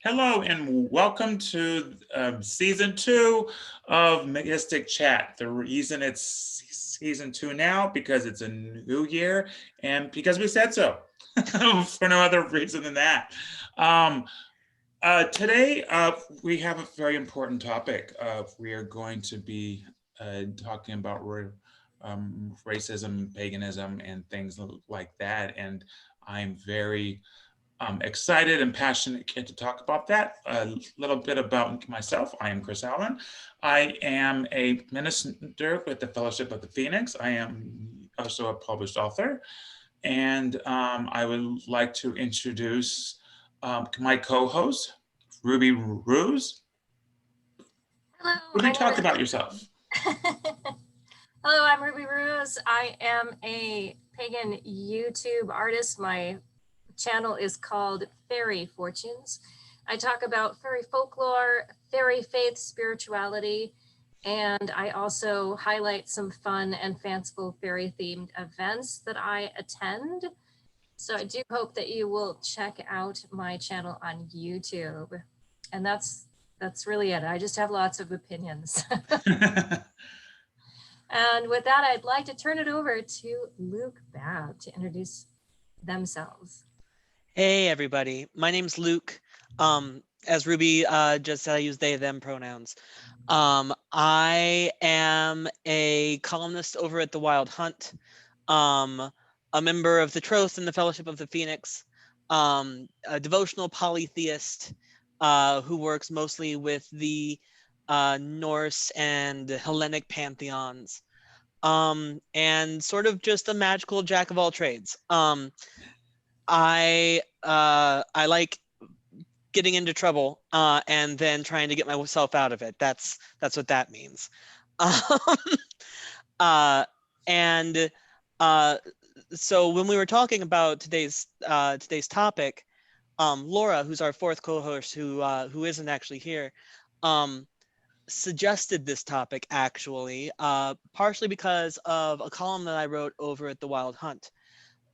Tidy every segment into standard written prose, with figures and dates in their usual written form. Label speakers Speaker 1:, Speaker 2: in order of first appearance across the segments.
Speaker 1: Hello and welcome to season two of Magistic Chat. The reason it's season two now because it's a new year and because we said so. For no other reason than that. Um, Today we have a very important topic. We are going to be talking about racism, paganism, and things like that. And I'm very excited and passionate to talk about that. A little bit about myself. I am Chris Allen. I am a minister with the Fellowship of the Phoenix. I am also a published author. And I would like to introduce my co host, Ruby Ruse.
Speaker 2: Hello,
Speaker 1: Ruby,
Speaker 2: my name
Speaker 1: talk
Speaker 2: is.
Speaker 1: about yourself.
Speaker 2: Hello, I'm Ruby Ruse. I am a pagan YouTube artist. My channel is called Fairy Fortunes. I talk about fairy folklore, fairy faith, spirituality, and I also highlight some fun and fanciful fairy themed events that I attend. So I do hope that you will check out my channel on YouTube. And that's really it. I just have lots of opinions. And with that, I'd like to turn it over to Luke Babb to introduce themselves.
Speaker 3: Hey everybody, my name's Luke. As Ruby just said, I use they them pronouns. I am a columnist over at the Wild Hunt, a member of the Troth and the Fellowship of the Phoenix, a devotional polytheist who works mostly with the Norse and Hellenic pantheons, and sort of just a magical jack of all trades. I like getting into trouble and then trying to get myself out of it. That's what that means. Um, uh, and uh, so when we were talking about today's topic, Laura, who's our fourth co-host, who isn't actually here, um, suggested this topic actually, partially because of a column that I wrote over at the Wild Hunt.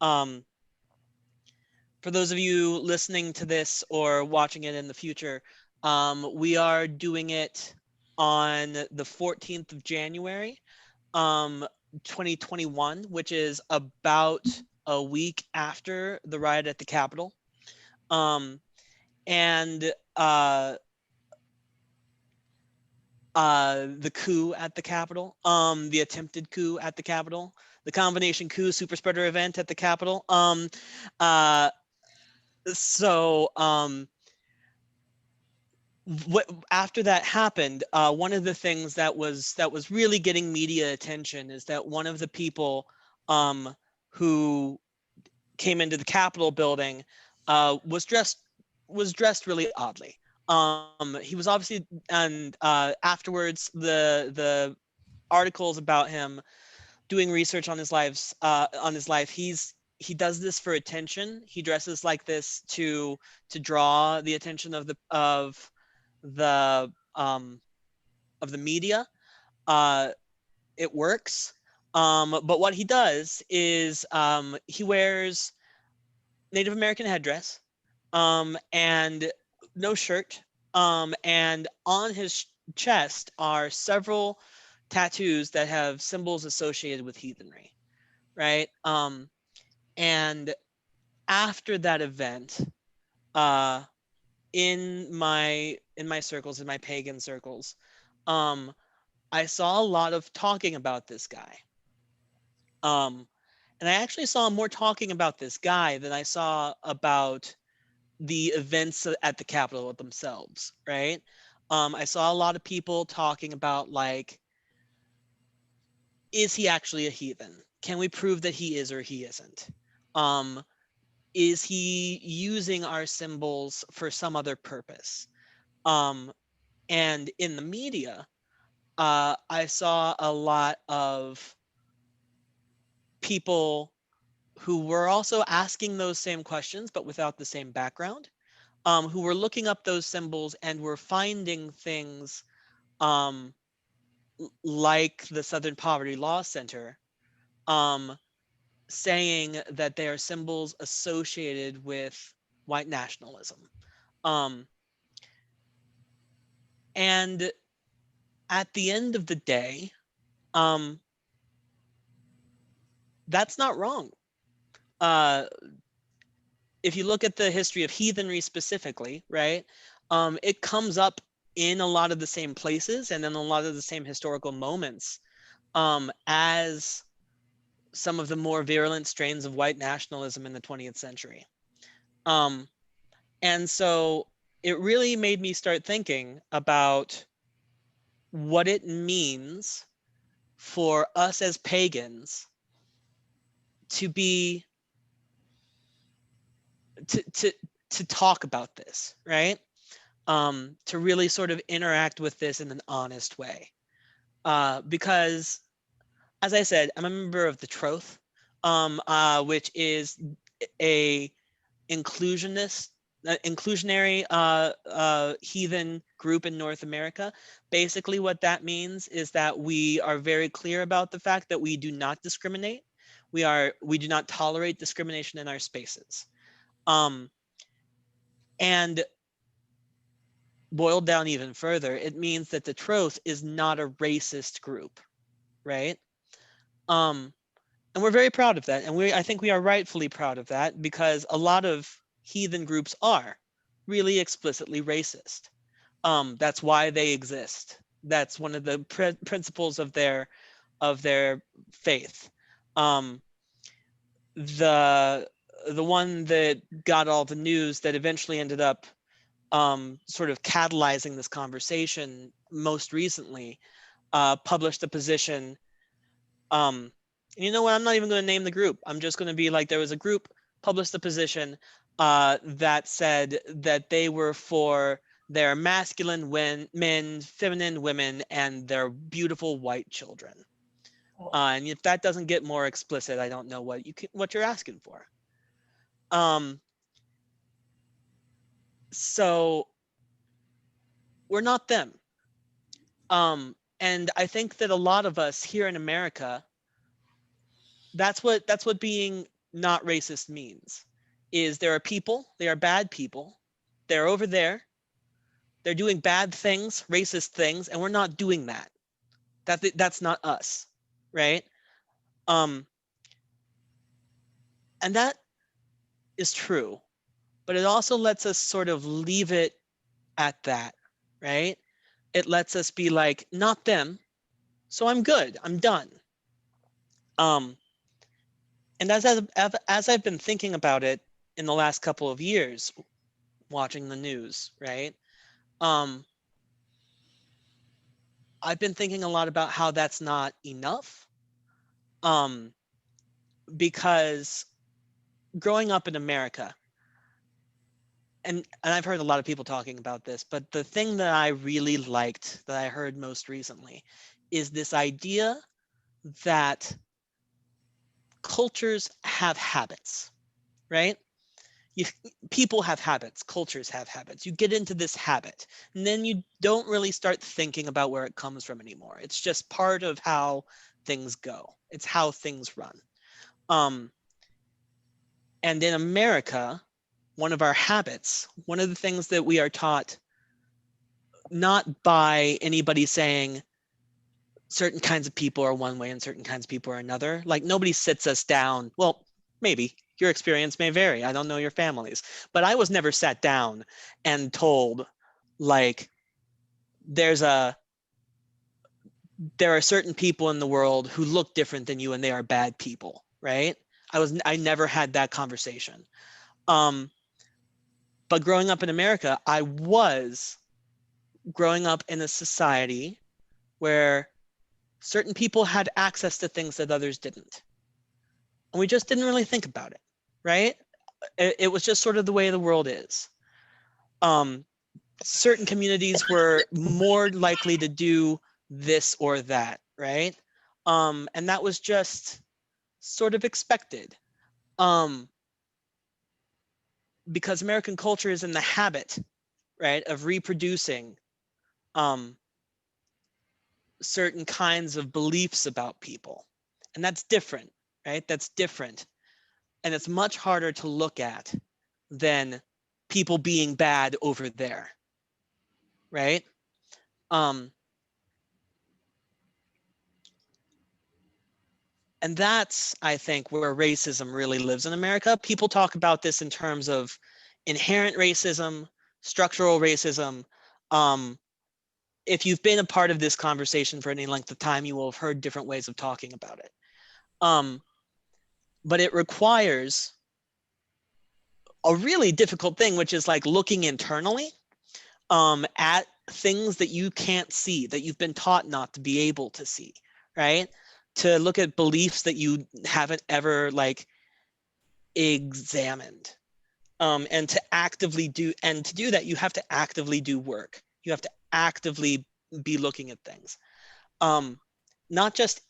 Speaker 3: Um, for those of you listening to this or watching it in the future, we are doing it on the 14th of January, um, 2021, which is about a week after the riot at the Capitol. Um, and the coup at the Capitol, the attempted coup at the Capitol, the combination coup super spreader event at the Capitol. Uh, so what after that happened, one of the things that was really getting media attention is that one of the people who came into the Capitol building was dressed really oddly. He was obviously, and afterwards the articles about him doing research on his life, he does this for attention. He dresses like this to draw the attention the of the media. uh it works. But what he does is he wears Native American headdress, and no shirt, and on his chest are several tattoos that have symbols associated with heathenry, right? And after that event, uh, in my circles, in my pagan circles, um, I saw a lot of talking about this guy. Um, and I actually saw more talking about this guy than I saw about the events at the Capitol themselves, right? I saw a lot of people talking about, like, is he actually a heathen? Can we prove that he is or he isn't? Um, is he using our symbols for some other purpose? Um, and in the media, I saw a lot of people who were also asking those same questions, but without the same background, who were looking up those symbols and were finding things, um, like the Southern Poverty Law Center, um, saying that they are symbols associated with white nationalism. Um, And at the end of the day, that's not wrong. If you look at the history of heathenry specifically, right, it comes up in a lot of the same places and in a lot of the same historical moments as some of the more virulent strains of white nationalism in the 20th century. And so it really made me start thinking about what it means for us as pagans to be to talk about this, right? To really sort of interact with this in an honest way. Because, as I said, I'm a member of the Troth, which is a inclusionary heathen group in North America. Basically, what that means is that we are very clear about the fact that we do not discriminate. We do not tolerate discrimination in our spaces. And boiled down even further, it means that the Troth is not a racist group, right? And we're very proud of that, and I think we are rightfully proud of that, because a lot of heathen groups are really explicitly racist. That's why they exist. That's one of the principles of their faith. The one that got all the news that eventually ended up sort of catalyzing this conversation most recently published a position. You know what? I'm not even going to name the group. I'm just going to be like, there was a group published a position that said that they were for their masculine men, feminine women, and their beautiful white children. And if that doesn't get more explicit, I don't know what you're asking for. So we're not them. And I think that a lot of us here in America, that's what being not racist means. Is there are people, they are bad people, they're over there, they're doing bad things, racist things, and we're not doing that. That's not us, right? And that is true, but it also lets us sort of leave it at that, right? It lets us be like, not them, so I'm good, I'm done. And as I've been thinking about it in the last couple of years, watching the news, right? I've been thinking a lot about how that's not enough. Because growing up in America, and I've heard a lot of people talking about this, but the thing that I really liked that I heard most recently is this idea that cultures have habits, right? People have habits, cultures have habits. You get into this habit, and then you don't really start thinking about where it comes from anymore. It's just part of how things go. It's how things run. And in America, one of our habits, one of the things that we are taught, not by anybody saying certain kinds of people are one way and certain kinds of people are another. Like, nobody sits us down. Well, maybe your experience may vary. I don't know your families, but I was never sat down and told, like, there are certain people in the world who look different than you and they are bad people, right? I never had that conversation. But growing up in America, I was growing up in a society where certain people had access to things that others didn't. And we just didn't really think about it, right? It was just sort of the way the world is. Certain communities were more likely to do this or that, right? And that was just sort of expected. Because American culture is in the habit, right, of reproducing certain kinds of beliefs about people. And that's different, right? That's different. And it's much harder to look at than people being bad over there, right? Um, and that's, I think, where racism really lives in America. People talk about this in terms of inherent racism, structural racism. Um, if you've been a part of this conversation for any length of time, you will have heard different ways of talking about it. But it requires a really difficult thing, which is like looking internally at things that you can't see, that you've been taught not to be able to see, right? To look at beliefs that you haven't ever like examined. And to actively do, and to do that, you have to actively do work. You have to actively be looking at things. Not just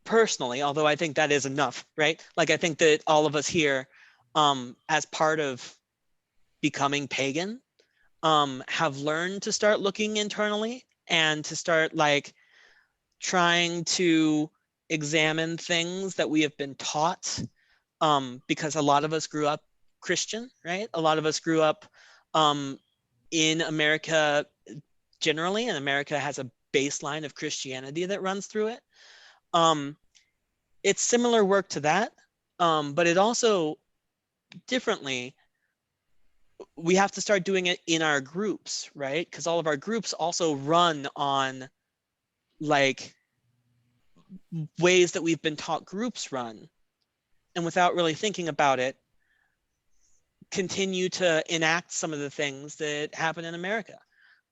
Speaker 3: personally, although I think that is enough, right? Like I think that all of us here, as part of becoming pagan, have learned to start looking internally and to start like trying to examine things that we have been taught, because a lot of us grew up Christian, right? A lot of us grew up in America generally, and America has a baseline of Christianity that runs through it. It's similar work to that, but it also differently, we have to start doing it in our groups, right? Because all of our groups also run on like ways that we've been taught groups run, and without really thinking about it, continue to enact some of the things that happen in America.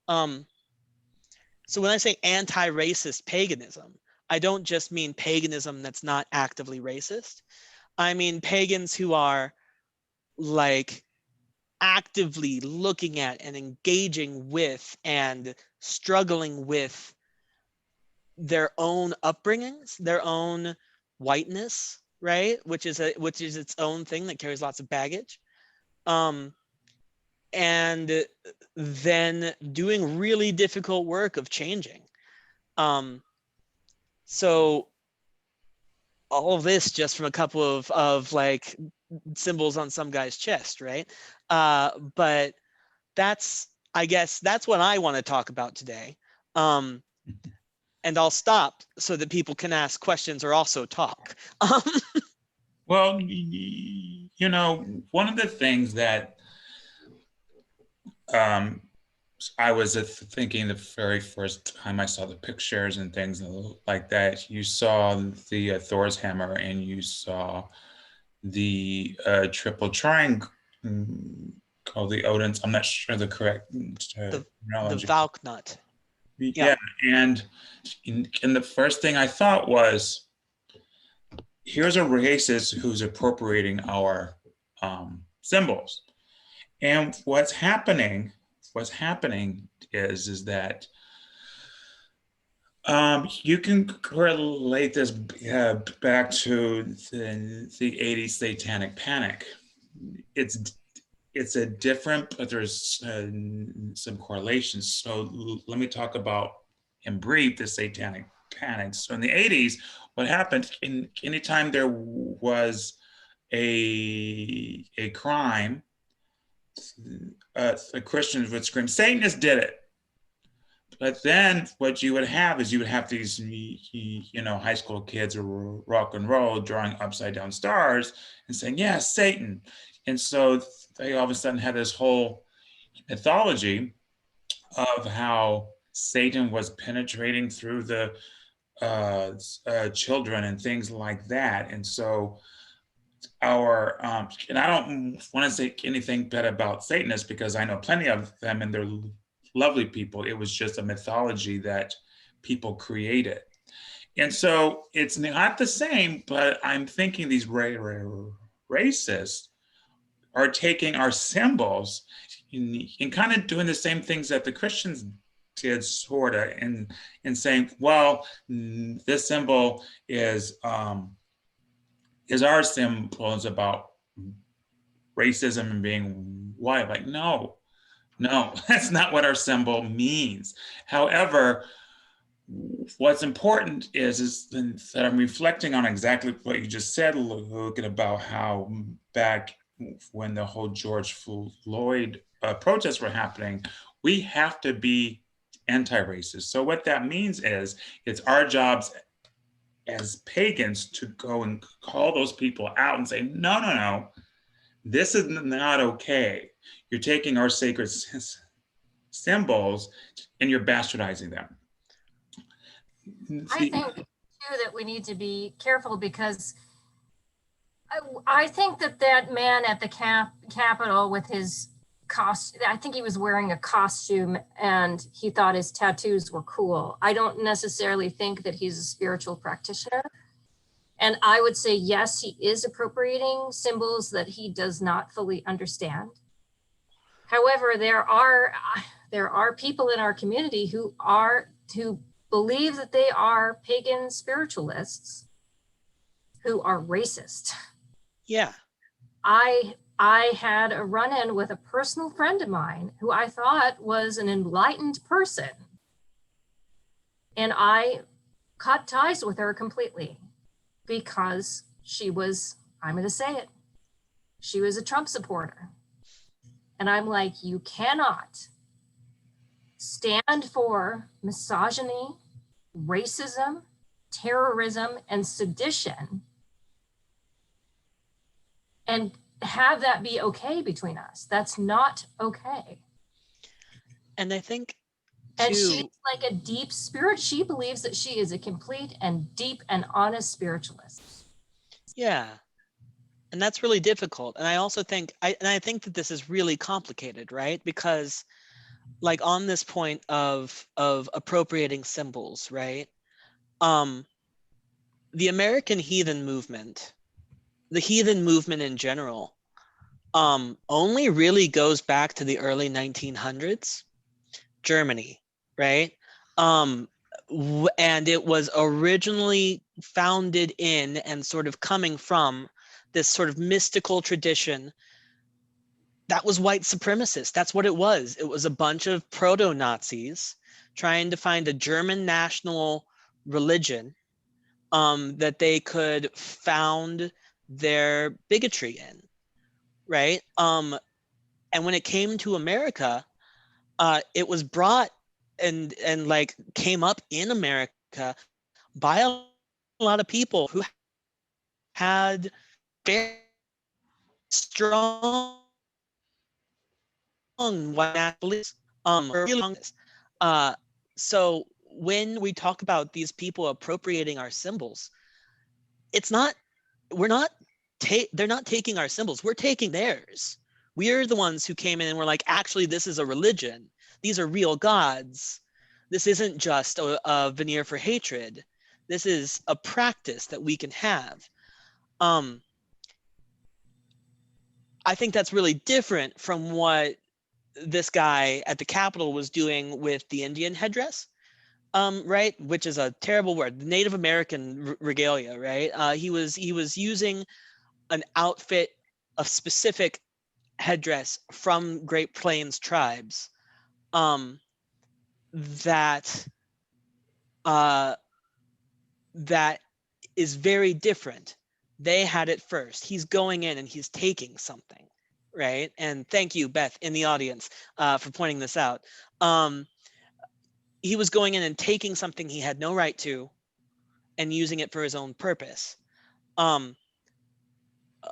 Speaker 3: So when I say anti-racist paganism, I don't just mean paganism that's not actively racist. I mean pagans who are like actively looking at and engaging with and struggling with their own upbringings, their own whiteness, right? Which is its own thing that carries lots of baggage. And then doing really difficult work of changing. So all of this just from a couple of like symbols on some guy's chest, right? But that's, I guess that's what I want to talk about today. And I'll stop so that people can ask questions or also talk.
Speaker 1: Well, you know, one of the things that I was thinking the very first time I saw the pictures and things like that, you saw the Thor's hammer and you saw the triple triangle called the Odin's. I'm not sure the correct
Speaker 3: the
Speaker 1: terminology.
Speaker 3: Valknut.
Speaker 1: Yeah, and the first thing I thought was, here's a racist who's appropriating our symbols. And what's happening is that you can correlate this back to the 80s Satanic Panic. It's a different, but there's some correlations. So let me talk about, in brief, the Satanic Panic. So in the 80s, what happened, anytime there was a crime, the Christians would scream, Satanists did it. But then what you would have is these, high school kids or rock and roll drawing upside down stars and saying, yeah, Satan. And so they all of a sudden had this whole mythology of how Satan was penetrating through the children and things like that. And so and I don't want to say anything bad about Satanists because I know plenty of them and they're lovely people. It was just a mythology that people created. And so it's not the same, but I'm thinking these racists are taking our symbols and kind of doing the same things that the Christians did, sort of, and saying, well, this symbol is our symbol, is about racism and being white. Like, no, that's not what our symbol means. However, what's important is that I'm reflecting on exactly what you just said, Luke, about how back when the whole George Floyd protests were happening, we have to be anti-racist. So what that means is it's our jobs as pagans to go and call those people out and say, no, no, no, this is not okay. You're taking our sacred symbols and you're bastardizing them.
Speaker 2: I think too that we need to be careful because I think that man at the Capitol with his I think he was wearing a costume and he thought his tattoos were cool. I don't necessarily think that he's a spiritual practitioner. And I would say, yes, he is appropriating symbols that he does not fully understand. However, there are people in our community who believe that they are pagan spiritualists who are racist.
Speaker 3: Yeah.
Speaker 2: I had a run-in with a personal friend of mine who I thought was an enlightened person. And I cut ties with her completely because she was, I'm going to say it, she was a Trump supporter. And I'm like, you cannot stand for misogyny, racism, terrorism, and sedition and have that be okay between us. That's not okay.
Speaker 3: And I think
Speaker 2: and she's like a deep spirit. She believes that she is a complete and deep and honest spiritualist.
Speaker 3: Yeah. And that's really difficult. And I also think I think that this is really complicated, right? Because like on this point of appropriating symbols, right? The American heathen movement, the heathen movement in general, only really goes back to the early 1900s, Germany, right? And it was originally founded in and sort of coming from this sort of mystical tradition that was white supremacist. That's what it was. It was a bunch of proto-Nazis trying to find a German national religion that they could found their bigotry in, right? And when it came to America, it was brought and like came up in America by a lot of people who had very strong white beliefs. So when we talk about these people appropriating our symbols, it's not, they're not taking our symbols, we're taking theirs. We're the ones who came in and were like, actually, this is a religion. These are real gods. This isn't just a veneer for hatred. This is a practice that we can have. I think that's really different from what this guy at the Capitol was doing with the Indian headdress, right? Which is a terrible word, the Native American regalia, right? He was using an outfit of specific headdress from Great Plains tribes that is very different. They had it first. He's going in and he's taking something, right? And thank you, Beth, in the audience, for pointing this out. He was going in and taking something he had no right to and using it for his own purpose.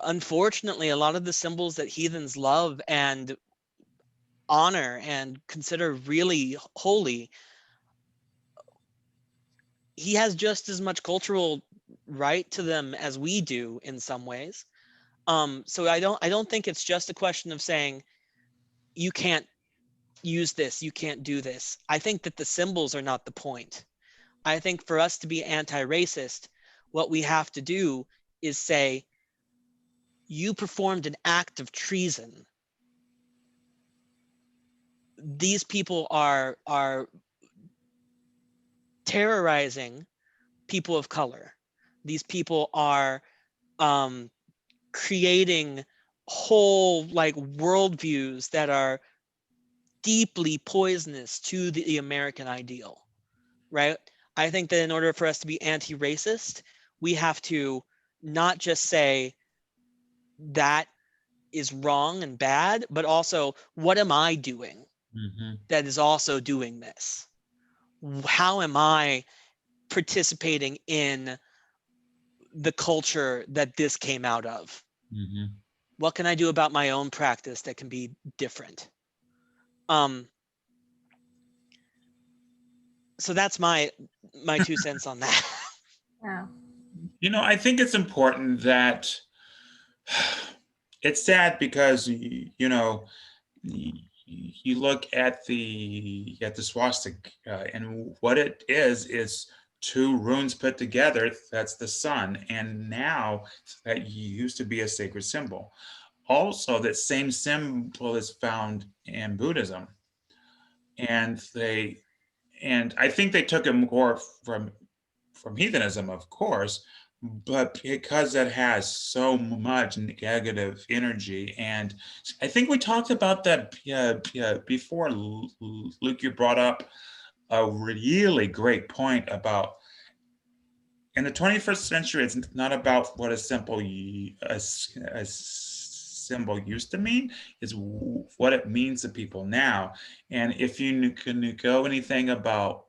Speaker 3: Unfortunately, a lot of the symbols that heathens love and honor and consider really holy, he has just as much cultural right to them as we do in some ways. So I don't think it's just a question of saying you can't use this, you can't do this. I think that the symbols are not the point. I think for us to be anti-racist, what we have to do is say, you performed an act of treason. These people are terrorizing people of color. These people are creating whole like worldviews that are deeply poisonous to the American ideal, right? I think that in order for us to be anti-racist, we have to not just say that is wrong and bad, but also what am I doing that is also doing this? how am I participating in the culture that this came out of?
Speaker 1: Mhm.
Speaker 3: What can I do about my own practice that can be different? So that's my 2 cents on that.
Speaker 2: Yeah.
Speaker 1: I think it's important that it's sad because you look at the swastika, and what it is two runes put together. That's the sun, and now that used to be a sacred symbol. Also, that same symbol is found in Buddhism, and I think they took it more from heathenism, of course, but because it has so much negative energy. And I think we talked about that before. Luke, you brought up a really great point about in the 21st century, it's not about what a symbol used to mean, it's what it means to people now. And if you can go anything about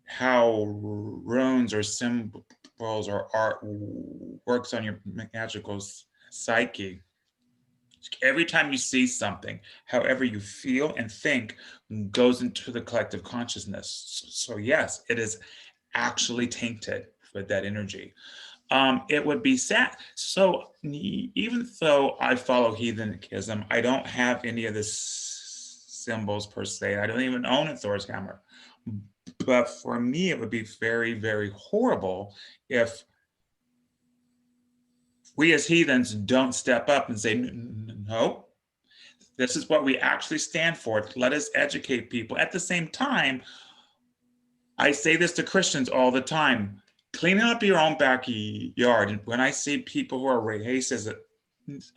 Speaker 1: how runes or symbols or art works on your magical psyche. Every time you see something, however you feel and think goes into the collective consciousness. So yes, it is actually tainted with that energy. It would be sad. So even though I follow heathenism, I don't have any of the symbols per se. I don't even own a Thor's hammer. But for me, it would be very, very horrible if we as heathens don't step up and say, no, this is what we actually stand for. Let us educate people. At the same time, I say this to Christians all the time, clean up your own backyard. And when I see people who are racist,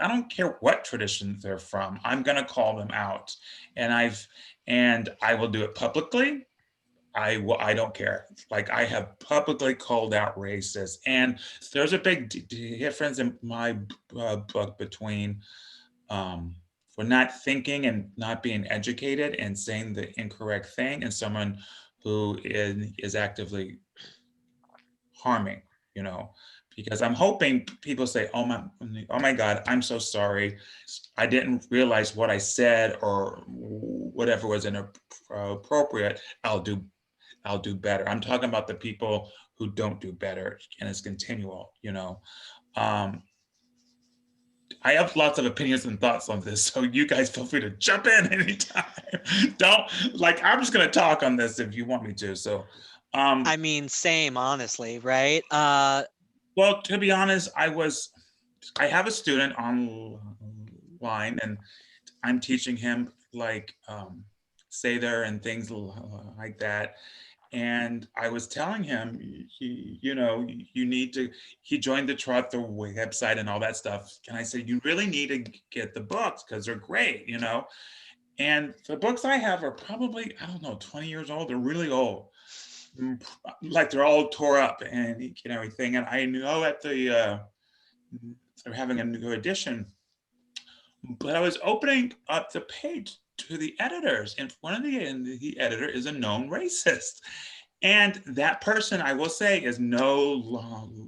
Speaker 1: I don't care what tradition they're from, I'm going to call them out. And I will do it publicly. I don't care. Like, I have publicly called out racists, and there's a big difference in my book between for not thinking and not being educated and saying the incorrect thing, and someone who is actively harming. You know, because I'm hoping people say, oh my God, I'm so sorry. I didn't realize what I said or whatever was inappropriate. I'll do better. I'm talking about the people who don't do better, and it's continual. Um, I have lots of opinions and thoughts on this, so you guys feel free to jump in anytime. Don't I'm just gonna talk on this if you want me to. So,
Speaker 3: I mean, same, honestly, right?
Speaker 1: well, to be honest, I have a student online, and I'm teaching him say there and things like that. And I was telling him, you need to, he joined the Trot, the website and all that stuff. And I said, you really need to get the books because they're great. And the books I have are probably, I don't know, 20 years old. They're really old. Like they're all tore up and everything. And I know at they're having a new edition, but I was opening up the page to the editors, and one of the editor is a known racist. And that person, I will say, is no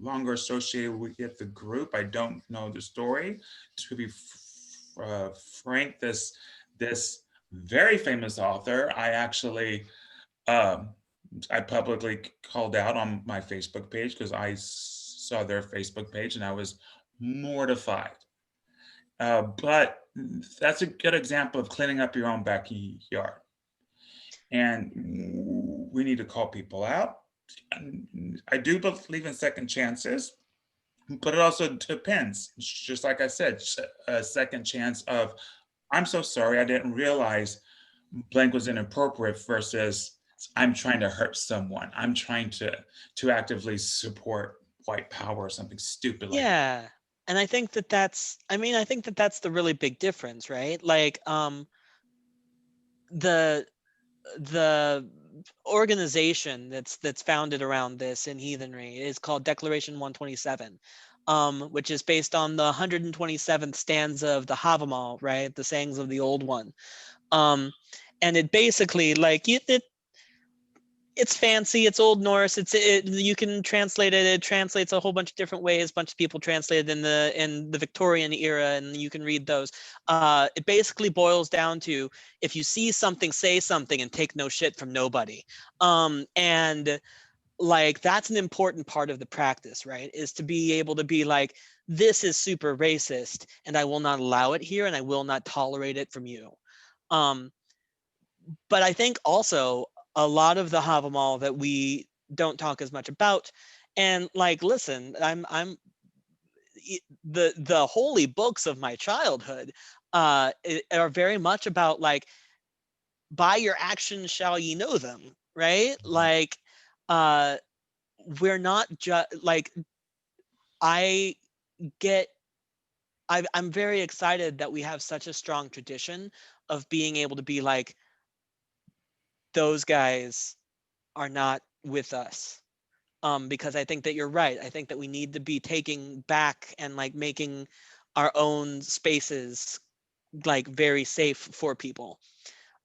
Speaker 1: longer associated with the group. I don't know the story. To be frank, this very famous author, I publicly called out on my Facebook page because I saw their Facebook page and I was mortified. But that's a good example of cleaning up your own backyard. And we need to call people out. I do believe in second chances, but it also depends. Just like I said, a second chance of, I'm so sorry, I didn't realize blank was inappropriate versus I'm trying to hurt someone. I'm trying to actively support white power or something stupid like that.
Speaker 3: Yeah. And I think that's the really big difference, right? The the organization that's founded around this in heathenry is called Declaration 127, which is based on the 127th stanza of the Havamal, right? The sayings of the old one. And it basically it's fancy, it's Old Norse, you can translate it, it translates a whole bunch of different ways, a bunch of people translated in the Victorian era, and you can read those. It basically boils down to, if you see something, say something, and take no shit from nobody. And like, that's an important part of the practice, right? Is to be able to be like, this is super racist, and I will not allow it here, and I will not tolerate it from you. But I think also a lot of the Havamal that we don't talk as much about, and like, listen, the holy books of my childhood are very much about like, by your actions shall ye know them, right? Like, we're not just like, I get I'm very excited that we have such a strong tradition of being able to be like, those guys are not with us. Because I think that you're right. I think that we need to be taking back and like making our own spaces like very safe for people.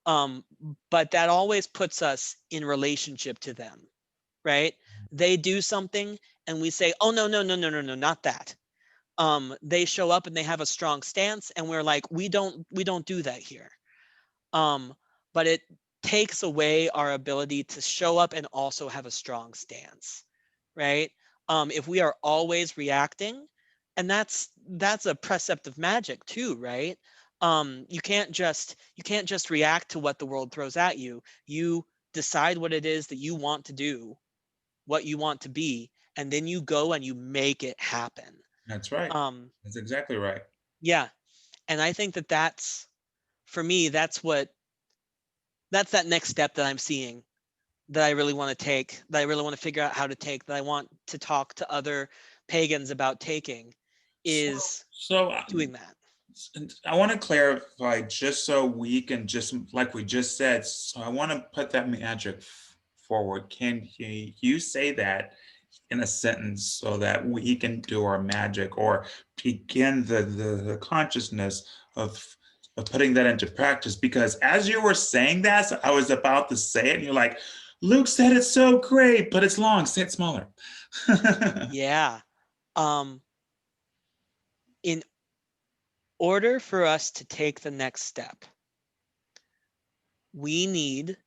Speaker 3: But that always puts us in relationship to them, right? They do something and we say, oh, no, no, no, no, no, no, not that. They show up and they have a strong stance and we're like, we don't do that here. But it takes away our ability to show up and also have a strong stance, right? If we are always reacting, and that's a precept of magic too, right? You can't just react to what the world throws at you. You decide what it is that you want to do, what you want to be, and then you go and you make it happen.
Speaker 1: That's right.
Speaker 3: Um,
Speaker 1: That's exactly right.
Speaker 3: yeah, and I think that that's, for me, that's that next step that I'm seeing, that I really want to take, that I really want to figure out how to take, that I want to talk to other pagans about taking, is
Speaker 1: So
Speaker 3: doing that.
Speaker 1: I want to clarify, just so we can, just like we just said, so I want to put that magic forward. Can you say that in a sentence so that we can do our magic, or begin the consciousness of putting that into practice? Because as you were saying that, I was about to say it, and you're like, Luke said it's so great, but it's long. Say it smaller.
Speaker 3: Yeah. Um, in order for us to take the next step, we need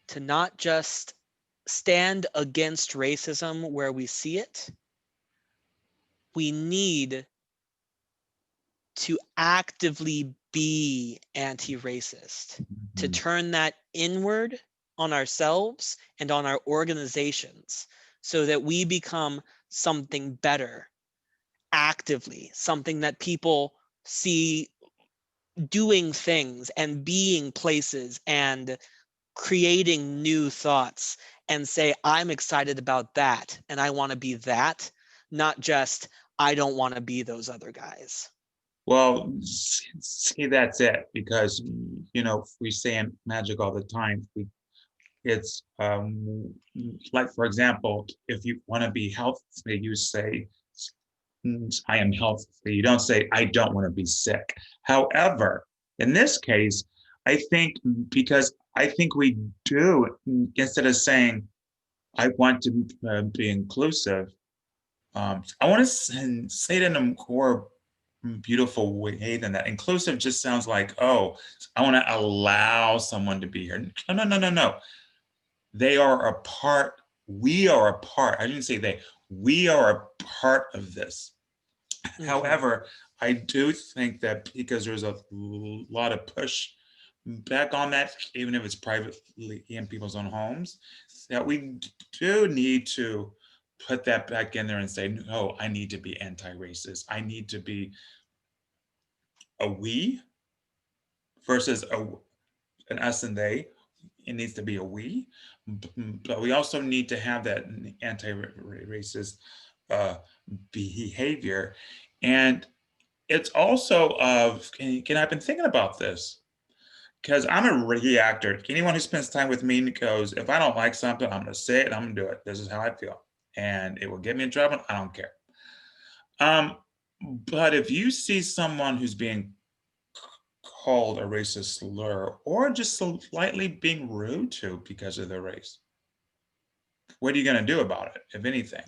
Speaker 3: to not just stand against racism where we see it. We need to actively be anti-racist, to turn that inward on ourselves and on our organizations, so that we become something better actively, something that people see doing things and being places and creating new thoughts, and say, I'm excited about that and I want to be that, not just, I don't want to be those other guys.
Speaker 1: Well, see, that's it. Because we say in magic all the time, it's like, for example, if you want to be healthy, you say, I am healthy. You don't say, I don't want to be sick. However, in this case, I think, because I think we do, instead of saying, I want to be inclusive, I want to say it in a more beautiful way than that. Inclusive just sounds like, oh, I want to allow someone to be here. No, no, no, no, no. They are a part. We are a part. I didn't say they. We are a part of this.
Speaker 3: Mm-hmm.
Speaker 1: However, I do think that because there's a lot of push back on that, even if it's privately in people's own homes, that we do need to put that back in there and say, no, I need to be anti-racist. I need to be a we versus an us and they. It needs to be a we, but we also need to have that anti-racist uh, behavior. And it's also of, I've been thinking about this, because I'm a reactor. Anyone who spends time with me goes, if I don't like something, I'm going to say it, I'm going to do it. This is how I feel. And it will get me in trouble. I don't care. Um, but if you see someone who's being called a racist slur, or just slightly being rude to because of their race, what are you going to do about it, if anything?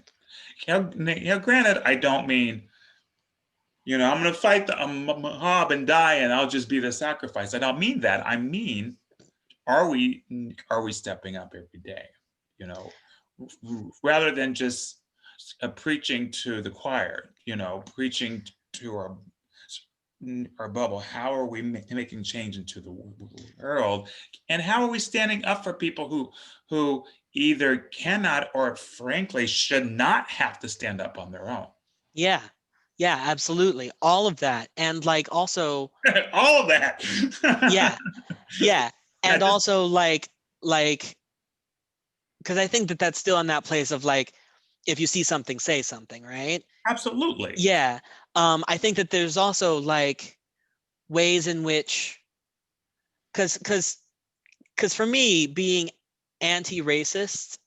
Speaker 1: Granted, I don't mean, I'm going to fight the mob and die, and I'll just be the sacrifice. I don't mean that. I mean, are we stepping up every day? Rather than just preaching to the choir, preaching to our bubble. How are we making change into the world, and how are we standing up for people who either cannot or frankly should not have to stand up on their own?
Speaker 3: Yeah, absolutely, all of that. And like also
Speaker 1: all of that.
Speaker 3: yeah and also like because I think that that's still in that place of like, if you see something, say something, right?
Speaker 1: Absolutely.
Speaker 3: Yeah. I think that there's also like ways in which, because for me, being anti-racist,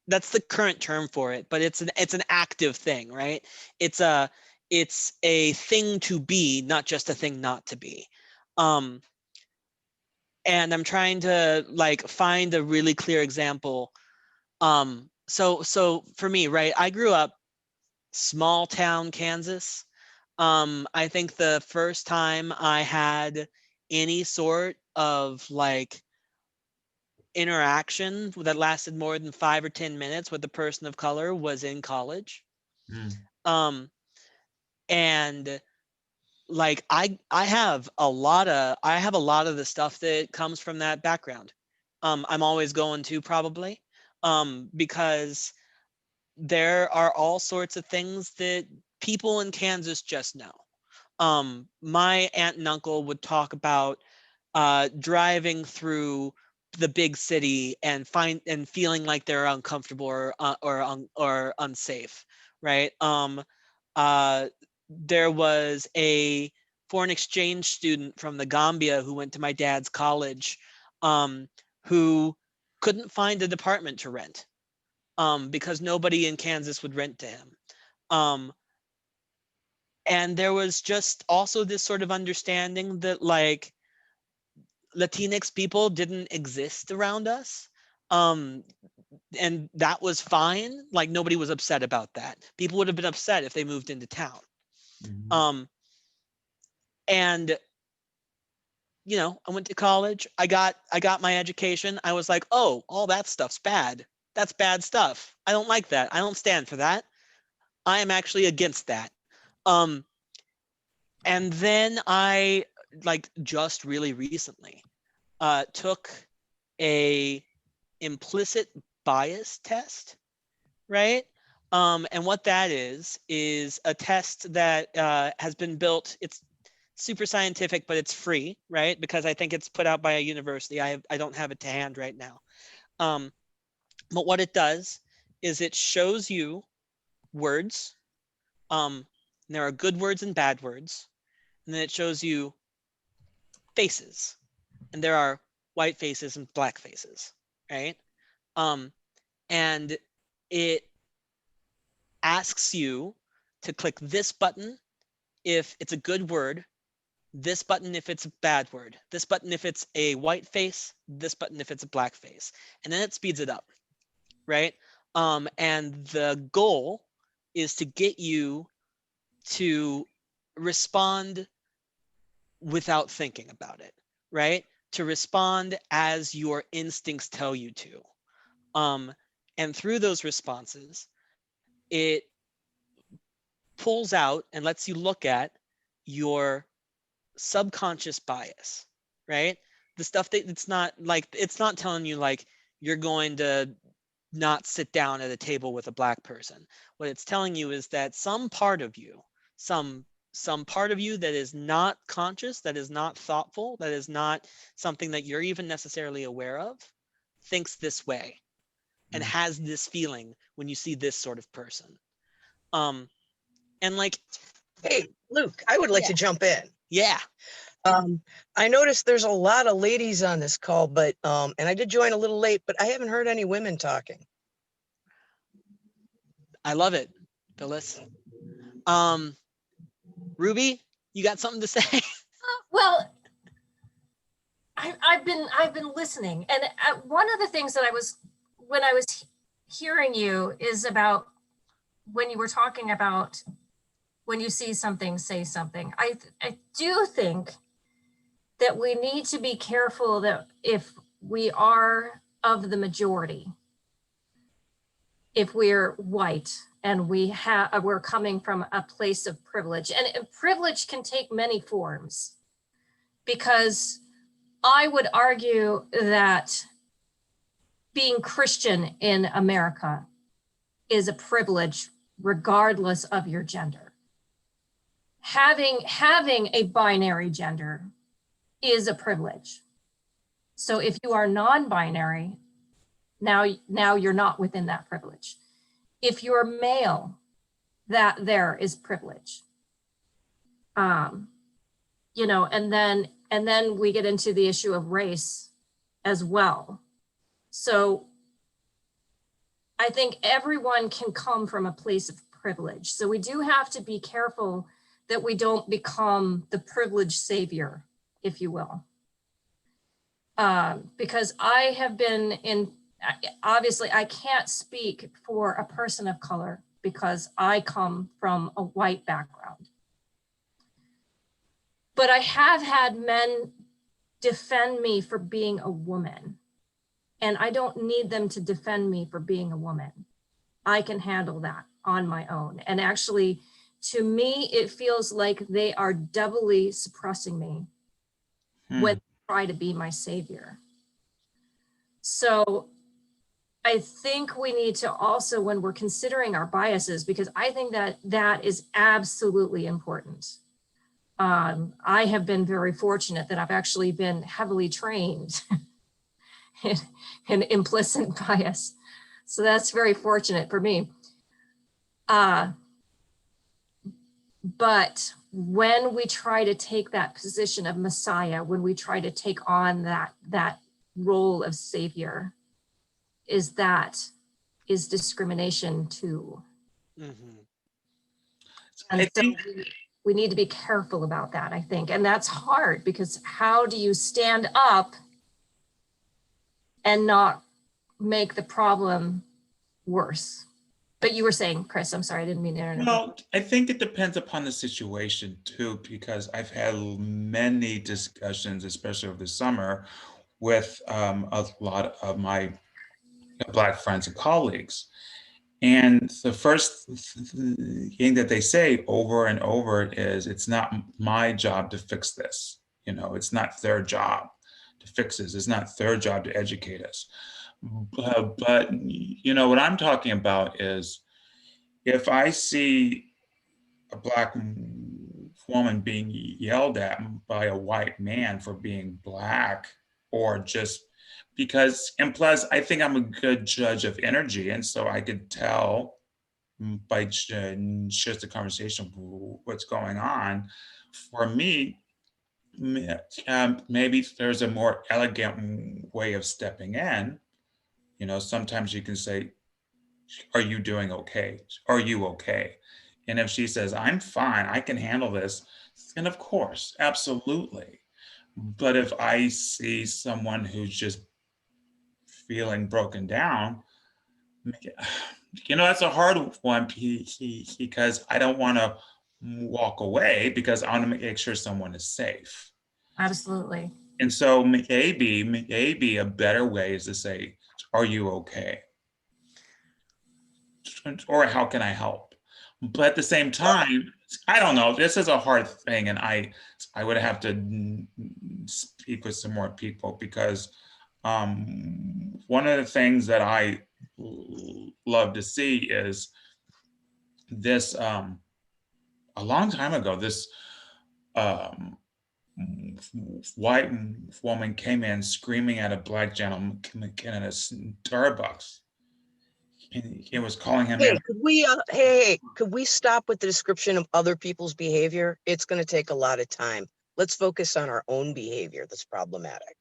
Speaker 3: that's the current term for it, but it's an active thing, right? It's a thing to be, not just a thing not to be. And I'm trying to like find a really clear example. So for me, right, I grew up small town Kansas. I think the first time I had any sort of like interaction that lasted more than 5 or 10 minutes with a person of color was in college. Um, and like I have a lot of the stuff that comes from that background. I'm always going to probably, because there are all sorts of things that people in Kansas just know. My aunt and uncle would talk about driving through the big city and feeling like they're uncomfortable or unsafe, right? There was a foreign exchange student from the Gambia who went to my dad's college, who couldn't find a department to rent, because nobody in Kansas would rent to him. And there was just also this sort of understanding that like Latinx people didn't exist around us. And that was fine. Like nobody was upset about that. People would have been upset if they moved into town. And I went to college. I got my education. I was like, oh, all that stuff's bad. That's bad stuff. I don't like that. I don't stand for that. I am actually against that. And then I like just really recently took a implicit bias test, right? And what that is a test that has been built. It's super scientific, but it's free, right? Because I think it's put out by a university. I don't have it to hand right now. But what it does is it shows you words. There are good words and bad words. And then it shows you faces. And there are white faces and black faces, right? And it asks you to click this button if it's a good word, this button if it's a bad word, this button if it's a white face, this button if it's a black face. And then it speeds it up, right? And the goal is to get you to respond without thinking about it, right? To respond as your instincts tell you to. And through those responses, it pulls out and lets you look at your subconscious bias, right? The stuff that it's not telling you like you're going to not sit down at a table with a black person. What it's telling you is that some part of you, some part of you that is not conscious, that is not thoughtful, that is not something that you're even necessarily aware of, thinks this way and has this feeling when you see this sort of person. And like,
Speaker 4: hey, Luke, I would like to jump in.
Speaker 3: Yeah.
Speaker 4: I noticed there's a lot of ladies on this call, but and I did join a little late, but I haven't heard any women talking.
Speaker 3: I love it, Phyllis. Ruby, you got something to say?
Speaker 2: Well, I've been listening, and one of the things that when I was hearing you is about when you were talking about when you see something, say something. I do think that we need to be careful that if we are of the majority, if we're white and we're coming from a place of privilege, and privilege can take many forms, because I would argue that being Christian in America is a privilege regardless of your gender. Having a binary gender is a privilege. So if you are non-binary, now you're not within that privilege. If you're male, that there is privilege. You know, and then we get into the issue of race as well. So I think everyone can come from a place of privilege. So we do have to be careful that we don't become the privileged savior, if you will. Because I have been in, obviously I can't speak for a person of color because I come from a white background. But I have had men defend me for being a woman. And I don't need them to defend me for being a woman. I can handle that on my own. And actually, to me, it feels like they are doubly suppressing me when they try to be my savior. So I think we need to also, when we're considering our biases, because I think that that is absolutely important. I have been very fortunate that I've actually been heavily trained in implicit bias. So that's very fortunate for me. But when we try to take that position of Messiah, when we try to take on that role of savior, is discrimination too.
Speaker 3: Mm-hmm.
Speaker 2: And so we need to be careful about that, I think. And that's hard, because how do you stand up and not make the problem worse? But you were saying, Chris, I'm sorry, I didn't mean to interrupt.
Speaker 1: Well, I think it depends upon the situation too, because I've had many discussions, especially over the summer, with a lot of my Black friends and colleagues. And the first thing that they say over and over is, it's not my job to fix this. You know, it's not their job to fix this. It's not their job to educate us. But you know, what I'm talking about is, if I see a Black woman being yelled at by a white man for being Black, or just because, and plus, I think I'm a good judge of energy. And so I could tell by just the conversation what's going on. For me, maybe there's a more elegant way of stepping in. You know, sometimes you can say, are you doing okay? Are you okay? And if she says, I'm fine, I can handle this, then of course, absolutely. But if I see someone who's just feeling broken down, you know, that's a hard one, because I don't want to walk away, because I want to make sure someone is safe.
Speaker 2: Absolutely.
Speaker 1: And so maybe a better way is to say, are you okay? Or how can I help? But at the same time, I don't know, this is a hard thing, and I would have to speak with some more people, because one of the things that I love to see is this, a long time ago, this white woman came in screaming at a Black gentleman in a Starbucks. He was calling him in.
Speaker 4: Could we stop with the description of other people's behavior? It's going to take a lot of time. Let's focus on our own behavior that's problematic.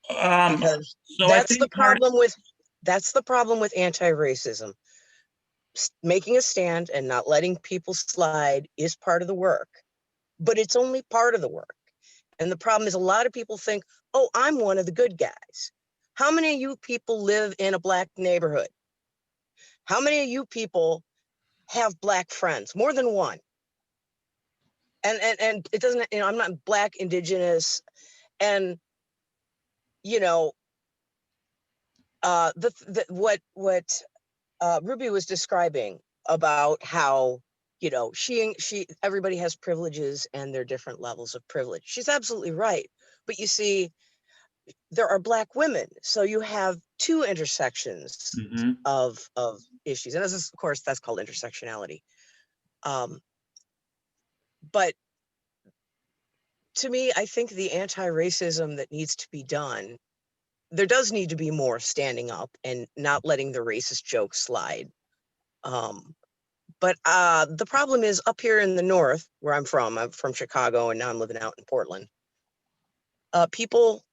Speaker 4: Because
Speaker 1: So
Speaker 4: that's the problem with anti-racism. Making a stand and not letting people slide is part of the work, but it's only part of the work. And the problem is, a lot of people think, oh, I'm one of the good guys. How many of you people live in a Black neighborhood? How many of you people have Black friends? More than one. And it doesn't, I'm not Black, Indigenous, and what Ruby was describing about how everybody has privileges and there are different levels of privilege. She's absolutely right. But you see, there are Black women, so you have two intersections of issues, and this is, of course, that's called intersectionality. But to me, I think the anti-racism that needs to be done, there does need to be more standing up and not letting the racist jokes slide. But the problem is up here in the North, where I'm from Chicago, and now I'm living out in Portland. People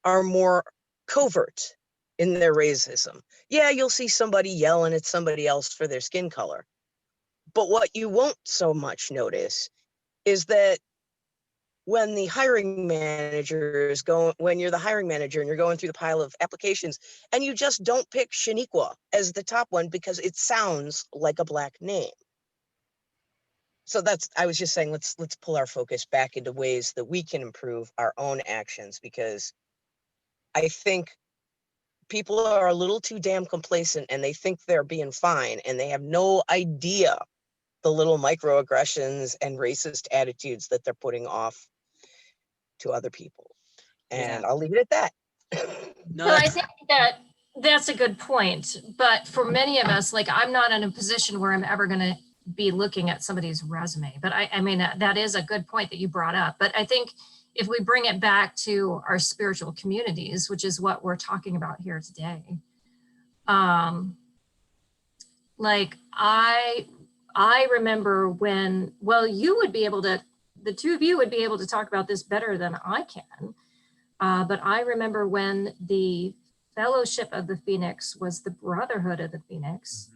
Speaker 4: are more covert in their racism. Yeah, you'll see somebody yelling at somebody else for their skin color. But what you won't so much notice is that when the hiring manager is when you're the hiring manager and you're going through the pile of applications and you just don't pick Shaniqua as the top one because it sounds like a Black name. So I was just saying, let's pull our focus back into ways that we can improve our own actions, because I think people are a little too damn complacent and they think they're being fine and they have no idea the little microaggressions and racist attitudes that they're putting off to other people. And I'll leave it at that.
Speaker 2: No, I think that's a good point. But for many of us, like, I'm not in a position where I'm ever going to be looking at somebody's resume. But I mean, that is a good point that you brought up. But I think if we bring it back to our spiritual communities, which is what we're talking about here today, like I remember when, well, you would be able to, the two of you would be able to talk about this better than I can. But I remember when the Fellowship of the Phoenix was the Brotherhood of the Phoenix,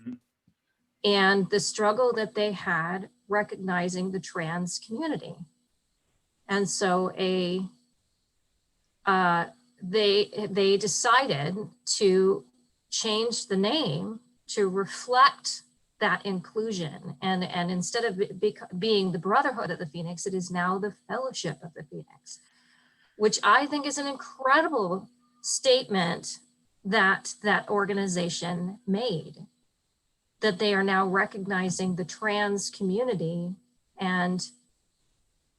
Speaker 2: and the struggle that they had recognizing the trans community. And so they decided to change the name to reflect that inclusion. And instead of being the Brotherhood of the Phoenix, it is now the Fellowship of the Phoenix, which I think is an incredible statement that that organization made, that they are now recognizing the trans community and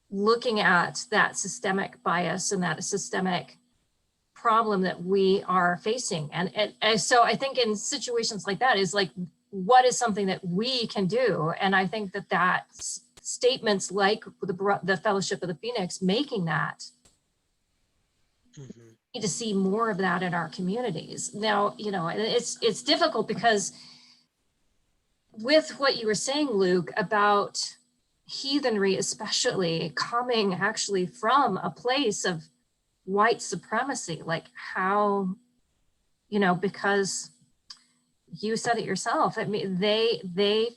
Speaker 2: looking at that systemic bias and that systemic problem that we are facing. And so I think in situations like that is like, what is something that we can do? And I think that statements like the Fellowship of the Phoenix making that, need to see more of that in our communities. Now, it's difficult because with what you were saying, Luke, about heathenry, especially coming actually from a place of white supremacy, like how, because you said it yourself, I mean, they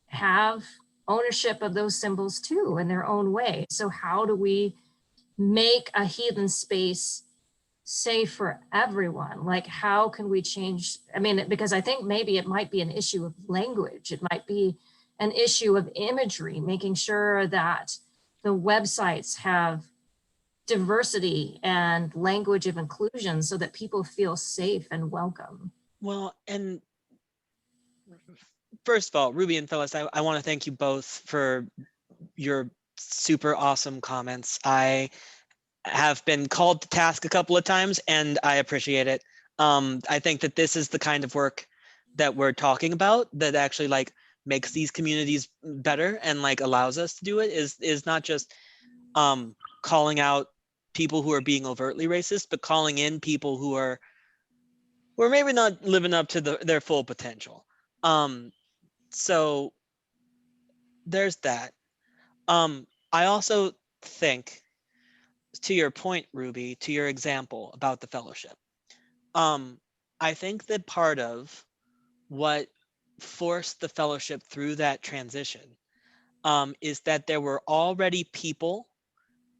Speaker 2: have ownership of those symbols too in their own way. So how do we make a heathen space safe for everyone? Like, how can we change? I mean, because I think maybe it might be an issue of language. It might be an issue of imagery, making sure that the websites have diversity and language of inclusion so that people feel safe and welcome.
Speaker 3: Well, and first of all, Ruby and Phyllis, I want to thank you both for your super awesome comments. I have been called to task a couple of times and I appreciate it. I think that this is the kind of work that we're talking about that actually like makes these communities better and like allows us to do it, is not just calling out people who are being overtly racist, but calling in people who are maybe not living up to their full potential. So there's that. I also think, to your point, Ruby, to your example about the fellowship, I think that part of what forced the fellowship through that transition is that there were already people